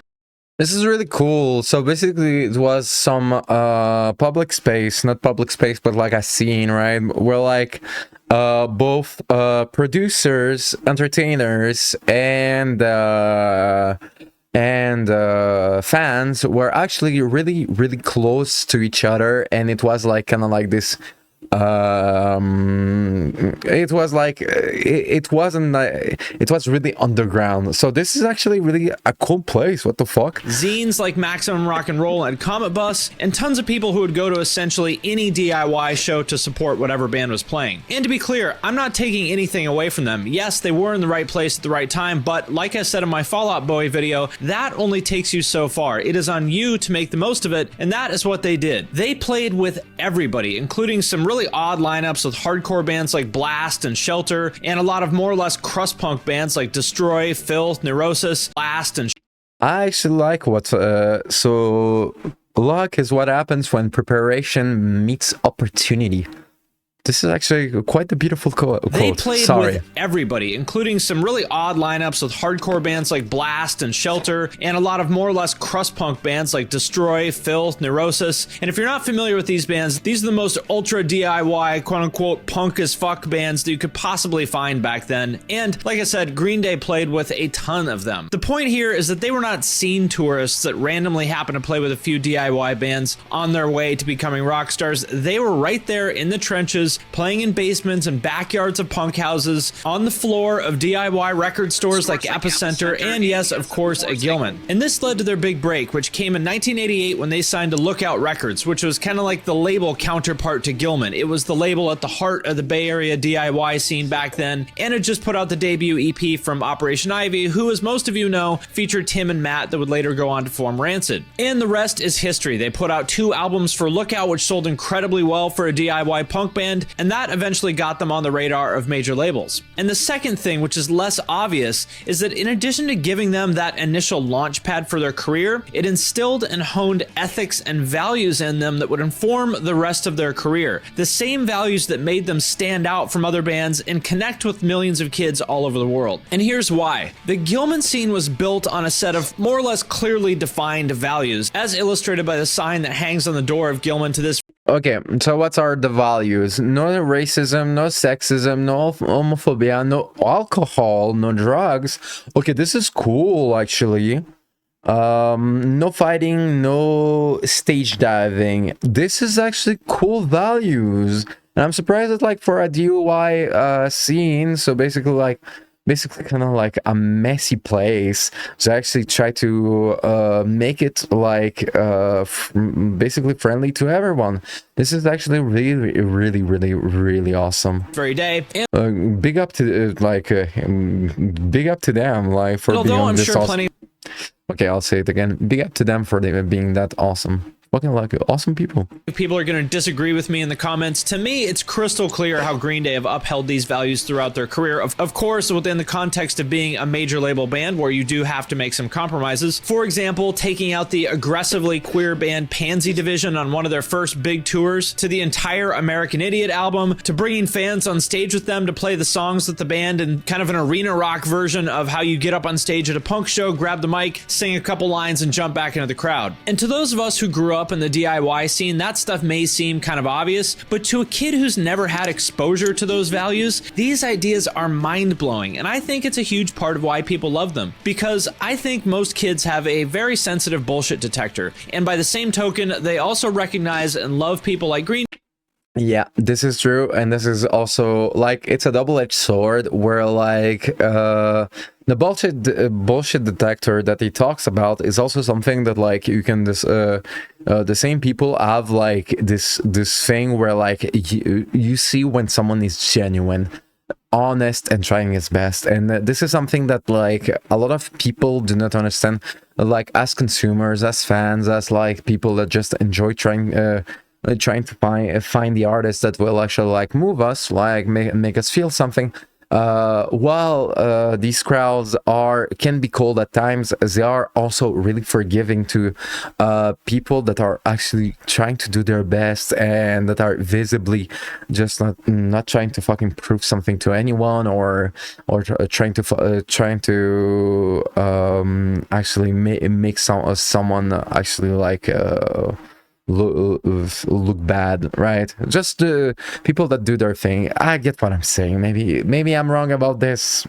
A: This is really cool. So basically it was some public space, not public space, but like a scene, right? Where like both producers, entertainers, and fans were actually really close to each other, and it was like kind of like this it was like it wasn't it was really underground. So this is actually really a cool place. What the fuck?
F: Zines like Maximum Rock and Roll and Comet Bus, and tons of people who would go to essentially any DIY show to support whatever band was playing. And to be clear, I'm not taking anything away from them. Yes, they were in the right place at the right time, but like I said in my Fall Out Boy video, that only takes you so far. It is on you to make the most of it, and that is what they did. They played with everybody, including some really odd lineups with hardcore bands like Blast and Shelter, and a lot of more or less crust punk bands like Destroy, Filth, Neurosis, Blast, and
A: I actually like what so luck is what happens when preparation meets opportunity. This is actually quite a beautiful quote.
F: They played with everybody, including some really odd lineups with hardcore bands like Blast and Shelter, and a lot of more or less crust punk bands like Destroy, Filth, Neurosis. And if you're not familiar with these bands, these are the most ultra DIY, quote-unquote, punk as fuck bands that you could possibly find back then. And like I said, Green Day played with a ton of them. The point here is that they were not scene tourists that randomly happened to play with a few DIY bands on their way to becoming rock stars. They were right there in the trenches, playing in basements and backyards of punk houses, on the floor of DIY record stores like Epicenter, and yes, of course, at Gilman. And this led to their big break, which came in 1988 when they signed to Lookout Records, which was kind of like the label counterpart to Gilman. It was the label at the heart of the Bay Area DIY scene back then, and it just put out the debut EP from Operation Ivy, who, as most of you know, featured Tim and Matt that would later go on to form Rancid. And the rest is history. They put out 2 albums for Lookout, which sold incredibly well for a DIY punk band, and that eventually got them on the radar of major labels. And the second thing, which is less obvious, is that in addition to giving them that initial launch pad for their career, it instilled and honed ethics and values in them that would inform the rest of their career. The same values that made them stand out from other bands and connect with millions of kids all over the world. And here's why. The Gilman scene was built on a set of more or less clearly defined values, as illustrated by the sign that hangs on the door of Gilman to this.
A: Okay, so what are the values? No racism, no sexism, no homophobia, no alcohol, no drugs. Okay, this is cool actually. No fighting, no stage diving. This is actually cool values. And I'm surprised that like for a DIY scene, so basically kind of like a messy place, so I actually try to make it like basically friendly to everyone. This is actually really awesome.
F: Very day.
A: Big up to big up to them like for being
F: I'm
A: this
F: sure
A: awesome.
F: plenty.
A: Okay, I'll say it again. Big up to them for being that awesome. Fucking like awesome people.
F: People are going to disagree with me in the comments. To me, it's crystal clear how Green Day have upheld these values throughout their career. Of course, within the context of being a major label band where you do have to make some compromises. For example, taking out the aggressively queer band Pansy Division on one of their first big tours, to the entire American Idiot album, to bringing fans on stage with them to play the songs with the band in kind of an arena rock version of how you get up on stage at a punk show, grab the mic, sing a couple lines, and jump back into the crowd. And to those of us who grew up in the DIY scene, that stuff may seem kind of obvious, but to a kid who's never had exposure to those values, these ideas are mind-blowing, and I think it's a huge part of why people love them, because I think most kids have a very sensitive bullshit detector, and by the same token, they also recognize and love people like Green.
A: Yeah, this is true, and this is also like it's a double-edged sword where like the bullshit detector that he talks about is also something that like you can the same people have like this thing where like you see when someone is genuine, honest, and trying his best. And this is something that like a lot of people do not understand, like as consumers, as fans, as like people that just enjoy trying to find the artists that will actually like move us, like make us feel something. while these crowds can be cold at times, they are also really forgiving to people that are actually trying to do their best and that are visibly just not trying to fucking prove something to anyone, or trying to actually make someone actually like look bad, right? Just the people that do their thing. I get what I'm saying. Maybe I'm wrong about this.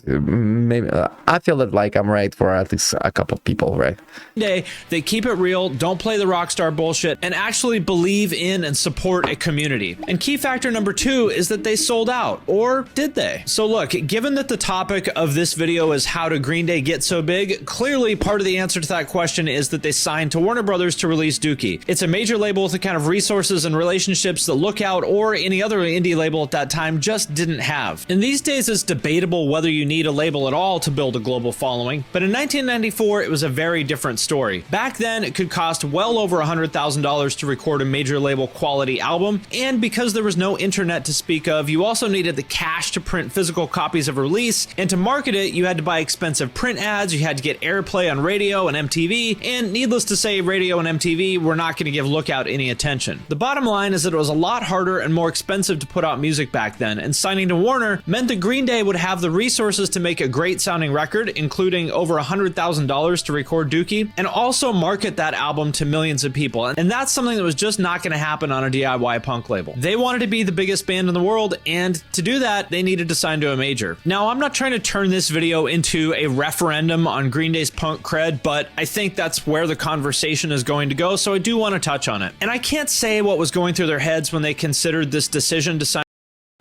A: Maybe I feel that like I'm right for at least a couple of people, right?
F: They keep it real, don't play the rockstar bullshit, and actually believe in and support a community. And key factor number 2 is that they sold out. Or did they? So look, given that the topic of this video is how did Green Day get so big, clearly part of the answer to that question is that they signed to Warner Brothers to release Dookie. It's a major label with the kind of resources and relationships that Lookout or any other indie label at that time just didn't have. And these days it's debatable whether you need a label at all to build a global following, but in 1994 it was a very different story. Back then it could cost well over $100,000 to record a major label quality album, and because there was no internet to speak of, you also needed the cash to print physical copies of a release, and to market it you had to buy expensive print ads, you had to get airplay on radio and MTV, and needless to say, radio and MTV were not going to give Lookout any attention. The bottom line is that it was a lot harder and more expensive to put out music back then, and signing to Warner meant that Green Day would have the resources to make a great sounding record, including over $100,000 to record Dookie, and also market that album to millions of people. And that's something that was just not going to happen on a DIY punk label. They wanted to be the biggest band in the world, and to do that, they needed to sign to a major. Now, I'm not trying to turn this video into a referendum on Green Day's punk cred, but I think that's where the conversation is going to go, so I do want to touch on it. And I can't say what was going through their heads when they considered this decision to sign.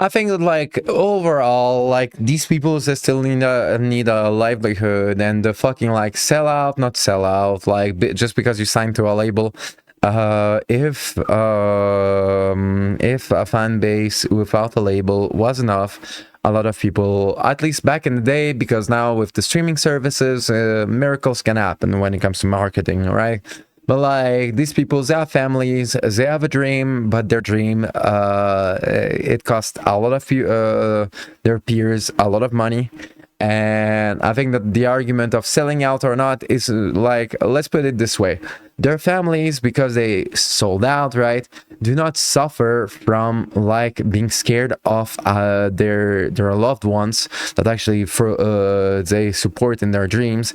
A: I think that like overall, like these people they still need a livelihood, and the fucking like sell out, not sell out, like just because you signed to a label. If a fan base without a label was enough, a lot of people, at least back in the day, because now with the streaming services, miracles can happen when it comes to marketing, right? But like these people, they have families, they have a dream, but their dream, it costs a lot of their peers a lot of money. And I think that the argument of selling out or not is like, let's put it this way. Their families, because they sold out, right, do not suffer from like being scared of their loved ones that actually they support in their dreams,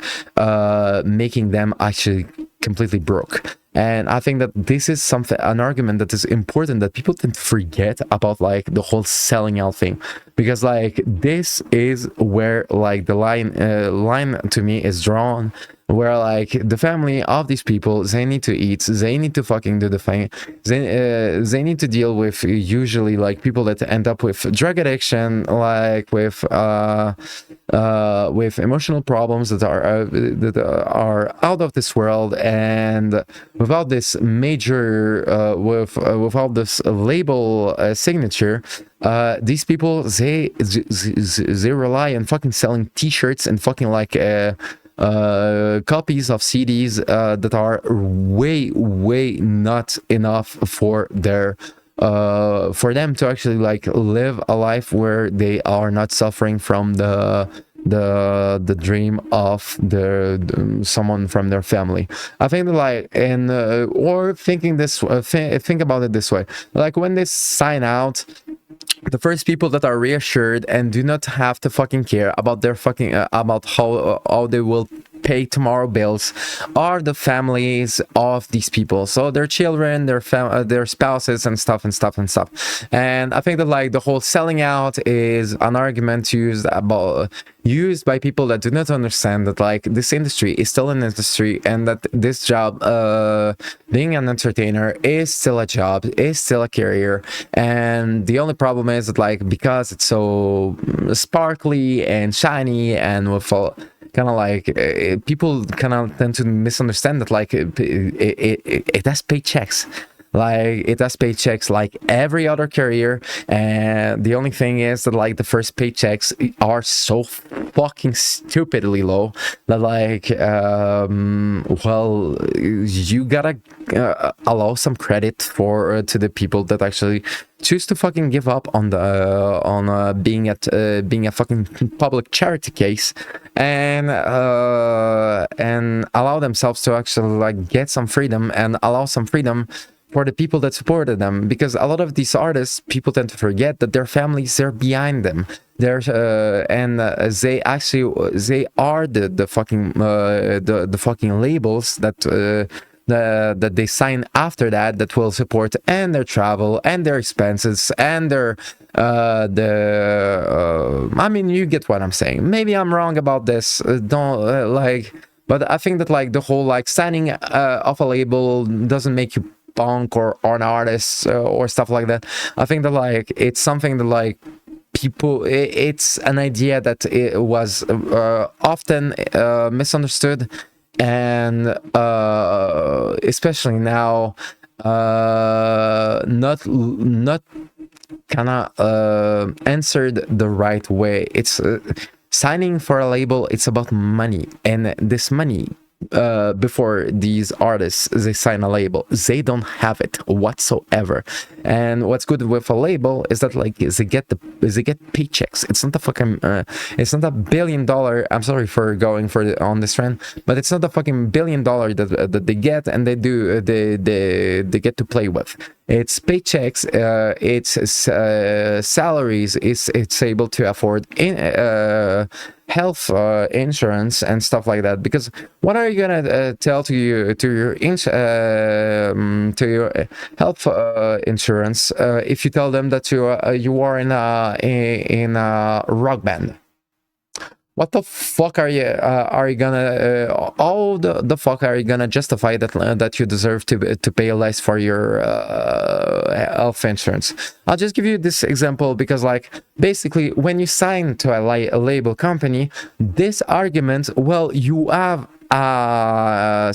A: making them actually completely broke. And I think that this is an argument that is important that people tend to forget about, like the whole selling out thing, because like this is where like the line to me is drawn, where like the family of these people, they need to eat, they need to fucking do the thing, they need to deal with usually like people that end up with drug addiction, like with emotional problems that are out of this world, and without this major without this label signature, these people they rely on fucking selling t-shirts and fucking like copies of CDs that are way not enough for their for them to actually like live a life where they are not suffering from the dream of someone from their family. I think that like, and or thinking this think about it this way, like when they sign out, the first people that are reassured and do not have to fucking care about their fucking about how they will pay tomorrow bills are the families of these people, so their children, their spouses and stuff. And I think that like the whole selling out is an argument used by people that do not understand that like this industry is still an industry, and that this job, being an entertainer, is still a job, is still a career. And the only problem is that like because it's so sparkly and shiny and with all kind of like people kind of tend to misunderstand that like it has paychecks. Like it has paychecks like every other career, and the only thing is that like the first paychecks are so fucking stupidly low that like well, you gotta allow some credit for to the people that actually choose to fucking give up on the being a fucking public charity case, and allow themselves to actually like get some freedom and allow some freedom for the people that supported them, because a lot of these artists, people tend to forget that their families are behind them. They are the fucking labels that that they sign after that will support and their travel and their expenses and their I mean, you get what I'm saying. Maybe I'm wrong about this, but I think that like the whole like signing off a label doesn't make you punk or an artist or stuff like that. I think that like it's something that like people, it's an idea that it was often misunderstood, and especially now not kind of answered the right way. It's signing for a label, it's about money, and this money before these artists they sign a label, they don't have it whatsoever. And what's good with a label is that like they get paychecks. It's not a fucking it's not $1 billion. I'm sorry for going on this trend, but it's not a fucking $1 billion that they get and they get to play with. It's paychecks, it's salaries, it's able to afford health insurance and stuff like that. Because what are you gonna tell to your health insurance if you tell them that you are in a rock band? What the fuck are you gonna how the fuck are you gonna justify that you deserve to pay less for your health insurance? I'll just give you this example because like basically when you sign to a label company, this argument, well, you have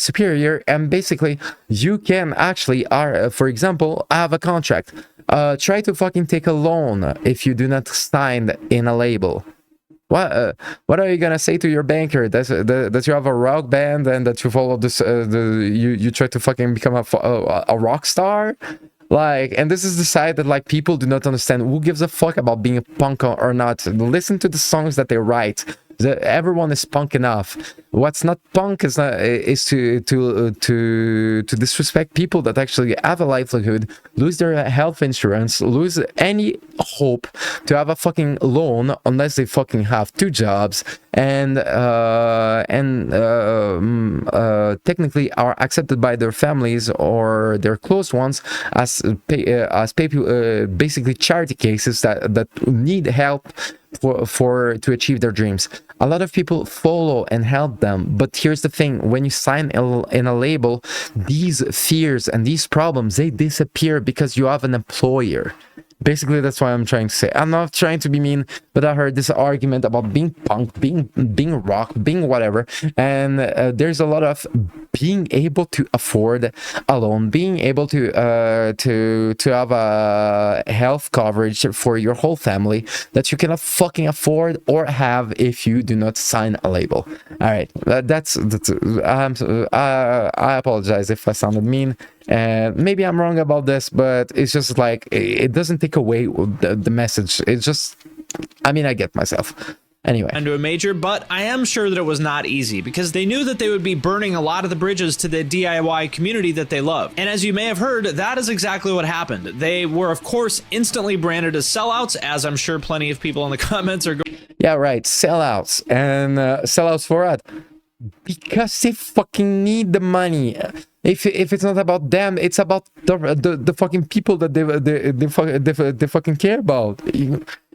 A: superior, and basically you can actually for example have a contract. Try to fucking take a loan if you do not sign in a label. What are you gonna say to your banker that you have a rock band and that you follow this you try to fucking become a rock star? Like, and this is the side that like people do not understand. Who gives a fuck about being a punk or not? Listen to the songs that they write. Everyone is punk enough. What's not punk is to disrespect people that actually have a livelihood, lose their health insurance, lose any hope to have a fucking loan unless they fucking have 2 jobs, and technically are accepted by their families or their close ones as basically charity cases that need help to achieve their dreams. A lot of people follow and help them, but here's the thing: when you sign in a label, these fears and these problems, they disappear because you have an employer. Basically, that's what I'm trying to say. I'm not trying to be mean, but I heard this argument about being punk, being rock, being whatever, and there's a lot of being able to afford a loan, being able to have a health coverage for your whole family that you cannot fucking afford or have if you do not sign a label. All right, I apologize if I sounded mean. And maybe I'm wrong about this, but it's just like, it doesn't take away the message. It's just, I mean, I get myself. Anyway.
F: Into a major, but I am sure that it was not easy because they knew that they would be burning a lot of the bridges to the DIY community that they love. And as you may have heard, that is exactly what happened. They were, of course, instantly branded as sellouts, as I'm sure plenty of people in the comments are going.
A: Yeah, right. Sellouts. And sellouts for what? Because they fucking need the money. If it's not about them, it's about the fucking people that they fucking care about.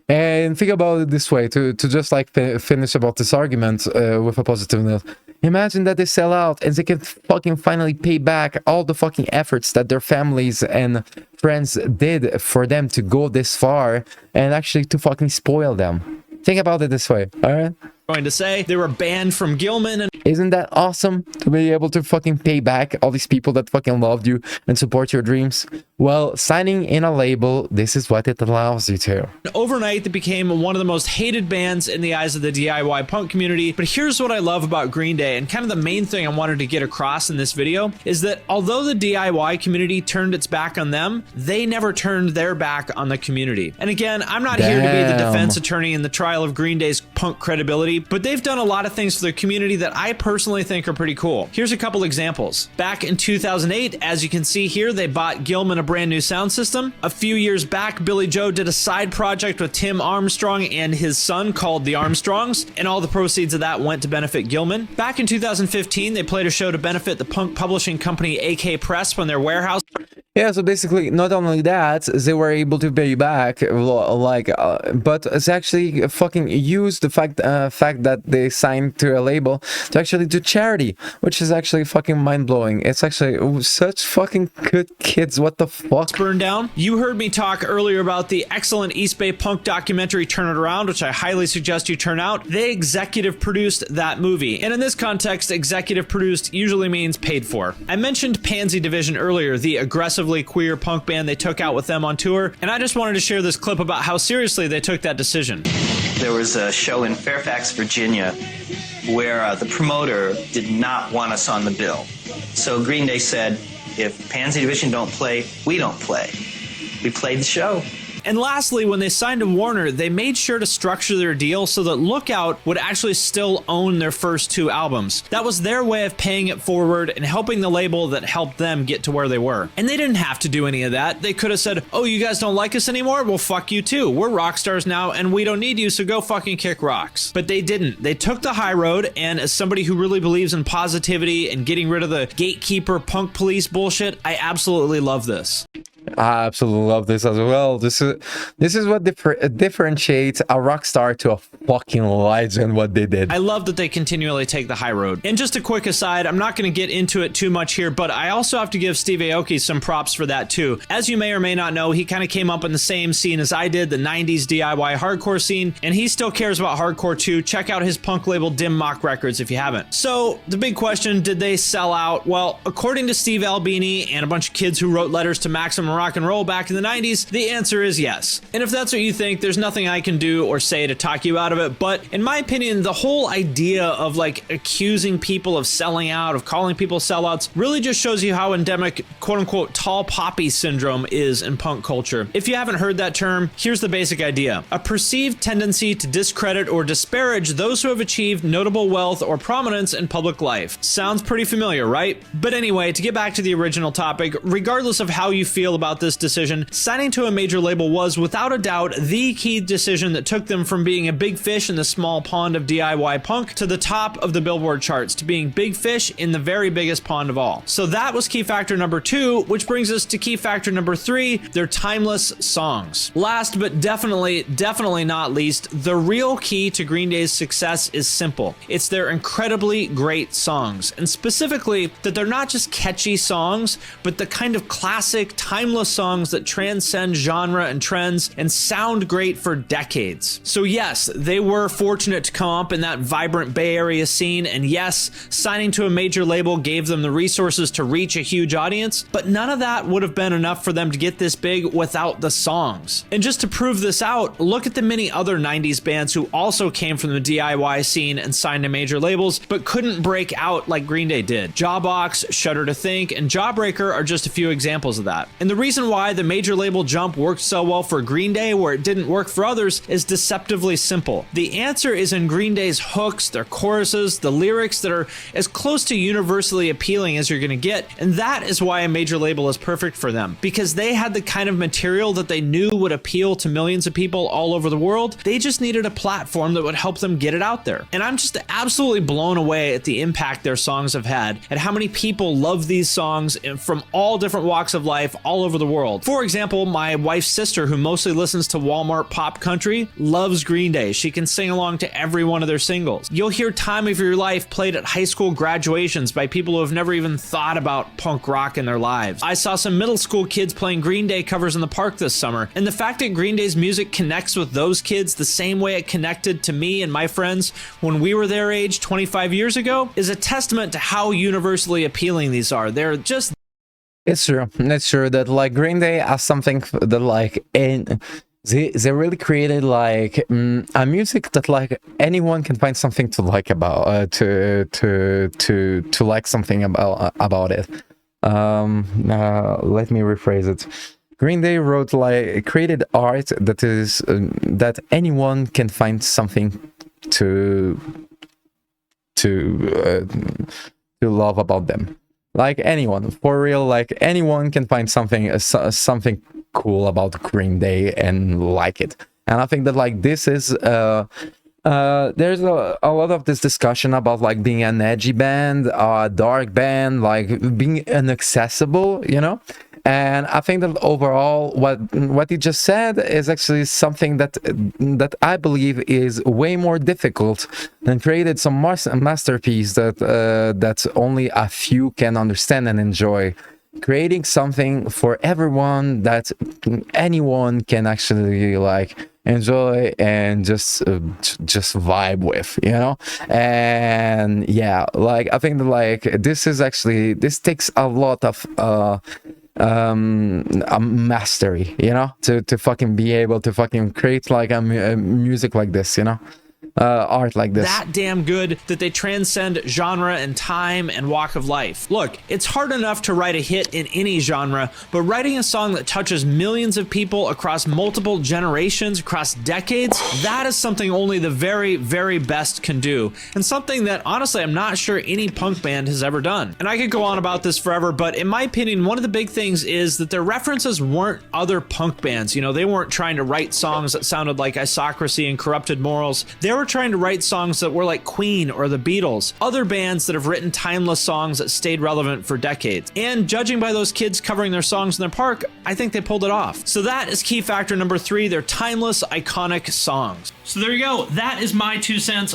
A: And think about it this way, to just like finish about this argument with a positive note. Imagine that they sell out and they can fucking finally pay back all the fucking efforts that their families and friends did for them to go this far and actually to fucking spoil them. Think about it this way, all right?
F: Going to say they were banned from Gilman and
A: Isn't that awesome to be able to fucking pay back all these people that fucking loved you and support your dreams? Well, signing in a label, this is what it allows you to.
F: Overnight, they became one of the most hated bands in the eyes of the DIY punk community. But here's what I love about Green Day, and kind of the main thing I wanted to get across in this video, is that although the DIY community turned its back on them, they never turned their back on the community. And again, I'm not here to be the defense attorney in the trial of Green Day's punk credibility, but they've done a lot of things for their community that I personally think are pretty cool. Here's a couple examples. Back in 2008, as you can see here, they bought Gilman a brand new sound system. A few years back, Billy Joe did a side project with Tim Armstrong and his son called The Armstrongs, and all the proceeds of that went to benefit Gilman. Back in 2015, they played a show to benefit the punk publishing company AK Press from their warehouse.
A: Yeah, so basically, not only that, they were able to pay back, but it's actually fucking use the fact that they signed to a label to actually do charity, which is actually fucking mind-blowing. It's actually such fucking good kids, what the fuck?
F: Burned down. You heard me talk earlier about the excellent East Bay punk documentary Turn It Around, which I highly suggest you turn out. They executive produced that movie. And in this context, executive produced usually means paid for. I mentioned Pansy Division earlier, the aggressively queer punk band they took out with them on tour, and I just wanted to share this clip about how seriously they took that decision.
H: There was a show in Fairfax, Virginia, where the promoter did not want us on the bill. So Green Day said, if Pansy Division don't play, we don't play. We played the show.
F: And lastly, when they signed to Warner, they made sure to structure their deal so that Lookout would actually still own their first two albums. That was their way of paying it forward and helping the label that helped them get to where they were. And they didn't have to do any of that. They could have said, oh, you guys don't like us anymore? Well, fuck you too. We're rock stars now and we don't need you, so go fucking kick rocks. But they didn't. They took the high road, and as somebody who really believes in positivity and getting rid of the gatekeeper punk police bullshit, I absolutely love this.
A: I absolutely love this as well. This is what differentiates a rock star to a fucking legend, what they did.
F: I love that they continually take the high road. And just a quick aside, I'm not going to get into it too much here, but I also have to give Steve Aoki some props for that too. As you may or may not know, he kind of came up in the same scene as I did, the 90s DIY hardcore scene, and he still cares about hardcore too. Check out his punk label Dim Mock Records if you haven't. So the big question, did they sell out? Well, according to Steve Albini and a bunch of kids who wrote letters to Maximum Rock and Roll back in the 90s, the answer is yes. And if that's what you think, there's nothing I can do or say to talk you out of it. But in my opinion, the whole idea of like accusing people of selling out, of calling people sellouts, really just shows you how endemic quote unquote tall poppy syndrome is in punk culture. If you haven't heard that term, here's the basic idea. A perceived tendency to discredit or disparage those who have achieved notable wealth or prominence in public life. Sounds pretty familiar, right? But anyway, to get back to the original topic, regardless of how you feel about this decision, signing to a major label was without a doubt the key decision that took them from being a big fish in the small pond of DIY punk to the top of the Billboard charts, to being big fish in the very biggest pond of all. So that was key factor number 2, which brings us to key factor number 3, their timeless songs. Last but definitely not least, the real key to Green Day's success is simple. It's their incredibly great songs, and specifically that they're not just catchy songs, but the kind of classic, timeless songs that transcend genre and trends and sound great for decades. So yes, they were fortunate to come up in that vibrant Bay Area scene, and yes, signing to a major label gave them the resources to reach a huge audience, but none of that would have been enough for them to get this big without the songs. And just to prove this out, look at the many other 90s bands who also came from the DIY scene and signed to major labels, but couldn't break out like Green Day did. Jawbox, Shudder to Think, and Jawbreaker are just a few examples of that. And the reason why the major label jump worked so well for Green Day where it didn't work for others is deceptively simple. The answer is in Green Day's hooks, their choruses, the lyrics that are as close to universally appealing as you're going to get, and that is why a major label is perfect for them, because they had the kind of material that they knew would appeal to millions of people all over the world. They just needed a platform that would help them get it out there. And I'm just absolutely blown away at the impact their songs have had, and how many people love these songs from all different walks of life all over over the world. For example, my wife's sister, who mostly listens to Walmart pop country, loves Green Day. She can sing along to every one of their singles. You'll hear Time of Your Life played at high school graduations by people who have never even thought about punk rock in their lives. I saw some middle school kids playing Green Day covers in the park this summer, and the fact that Green Day's music connects with those kids the same way it connected to me and my friends when we were their age 25 years ago is a testament to how universally appealing these are. They're just...
A: It's true. It's true that like Green Day has something that like they really created like a music that like anyone can find something to like about to like something about it. Let me rephrase it. Green Day wrote like created art that is that anyone can find something to love about them. Like anyone, for real, like anyone can find something cool about Green Day and like it. And I think that like this is there's a lot of this discussion about like being an edgy band, a dark band, like being inaccessible, you know. And I think that overall, what you just said is actually something that I believe is way more difficult than created some masterpiece that only a few can understand and enjoy. Creating something for everyone that anyone can actually like enjoy and just vibe with, you know. And yeah, like I think that like this takes a lot of a mastery, you know, to fucking be able to fucking create like a music like this, you know, art like this.
F: That damn good that they transcend genre and time and walk of life. Look, it's hard enough to write a hit in any genre, but writing a song that touches millions of people across multiple generations, across decades, that is something only the very, very best can do, and something that honestly I'm not sure any punk band has ever done. And I could go on about this forever, but in my opinion, one of the big things is that their references weren't other punk bands. You know, they weren't trying to write songs that sounded like Isocracy and Corrupted Morals. They were trying to write songs that were like Queen or the Beatles, other bands that have written timeless songs that stayed relevant for decades. And judging by those kids covering their songs in their park, I think they pulled it off. So that is key factor number 3, they're timeless, iconic songs.
G: So there you go. That is my 2 cents.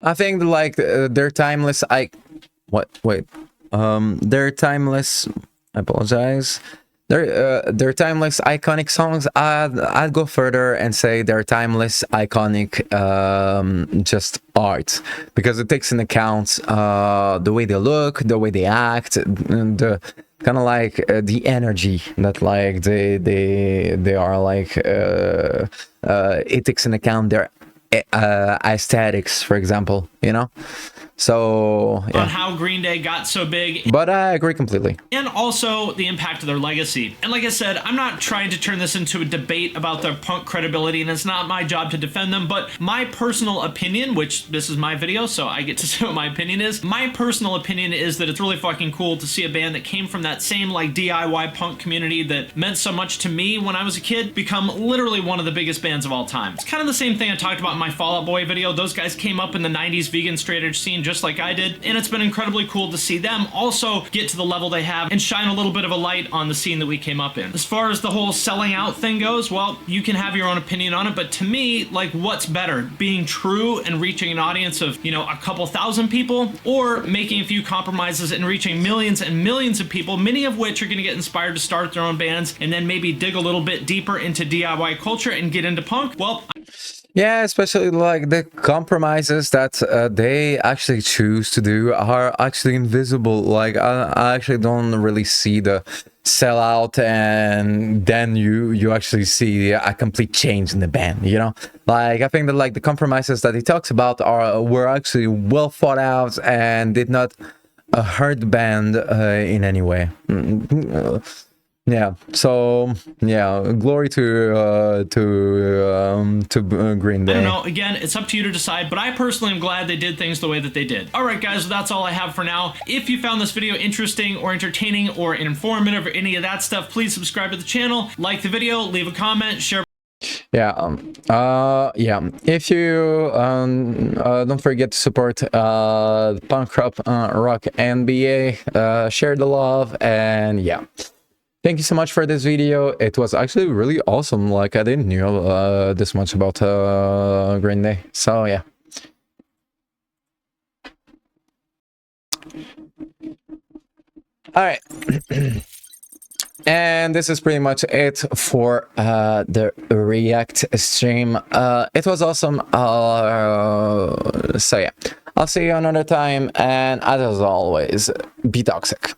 A: I think like they're timeless. They're timeless. I apologize. They're timeless, iconic songs. I'd go further and say they're timeless, iconic, just art, because it takes into account the way they look, the way they act, the kind of like the energy that like they are like. It takes into account their aesthetics, for example, you know. So yeah.
G: On how Green Day got so big.
A: But I agree completely.
G: And also the impact of their legacy. And like I said, I'm not trying to turn this into a debate about their punk credibility, and it's not my job to defend them, but my personal opinion, which this is my video, so I get to say what my opinion is. My personal opinion is that it's really fucking cool to see a band that came from that same like DIY punk community that meant so much to me when I was a kid become literally one of the biggest bands of all time. It's kind of the same thing I talked about in my Fall Out Boy video. Those guys came up in the 90s vegan straight edge scene just like I did, and it's been incredibly cool to see them also get to the level they have and shine a little bit of a light on the scene that we came up in. As far as the whole selling out thing goes, well, you can have your own opinion on it, but to me, like, what's better? Being true and reaching an audience of, you know, a couple thousand people, or making a few compromises and reaching millions and millions of people, many of which are going to get inspired to start their own bands and then maybe dig a little bit deeper into DIY culture and get into punk? Well,
A: yeah, especially like the compromises that they actually choose to do are actually invisible. Like I actually don't really see the sellout, and then you actually see a complete change in the band, you know. Like I think that like the compromises that he talks about were actually well thought out and did not hurt the band in any way. Yeah, so yeah, glory to Green Day.
G: I don't know, again, it's up to you to decide, but I personally am glad they did things the way that they did. Alright guys, that's all I have for now. If you found this video interesting or entertaining or informative or any of that stuff, please subscribe to the channel, like the video, leave a comment, share.
A: Yeah, yeah. If you don't forget to support punk rock NBA, share the love, and yeah. Thank you so much for this video. It was actually really awesome. Like, I didn't know this much about Green Day. So yeah. All right. And this is pretty much it for the React stream. It was awesome. So yeah, I'll see you another time, and as always, be toxic.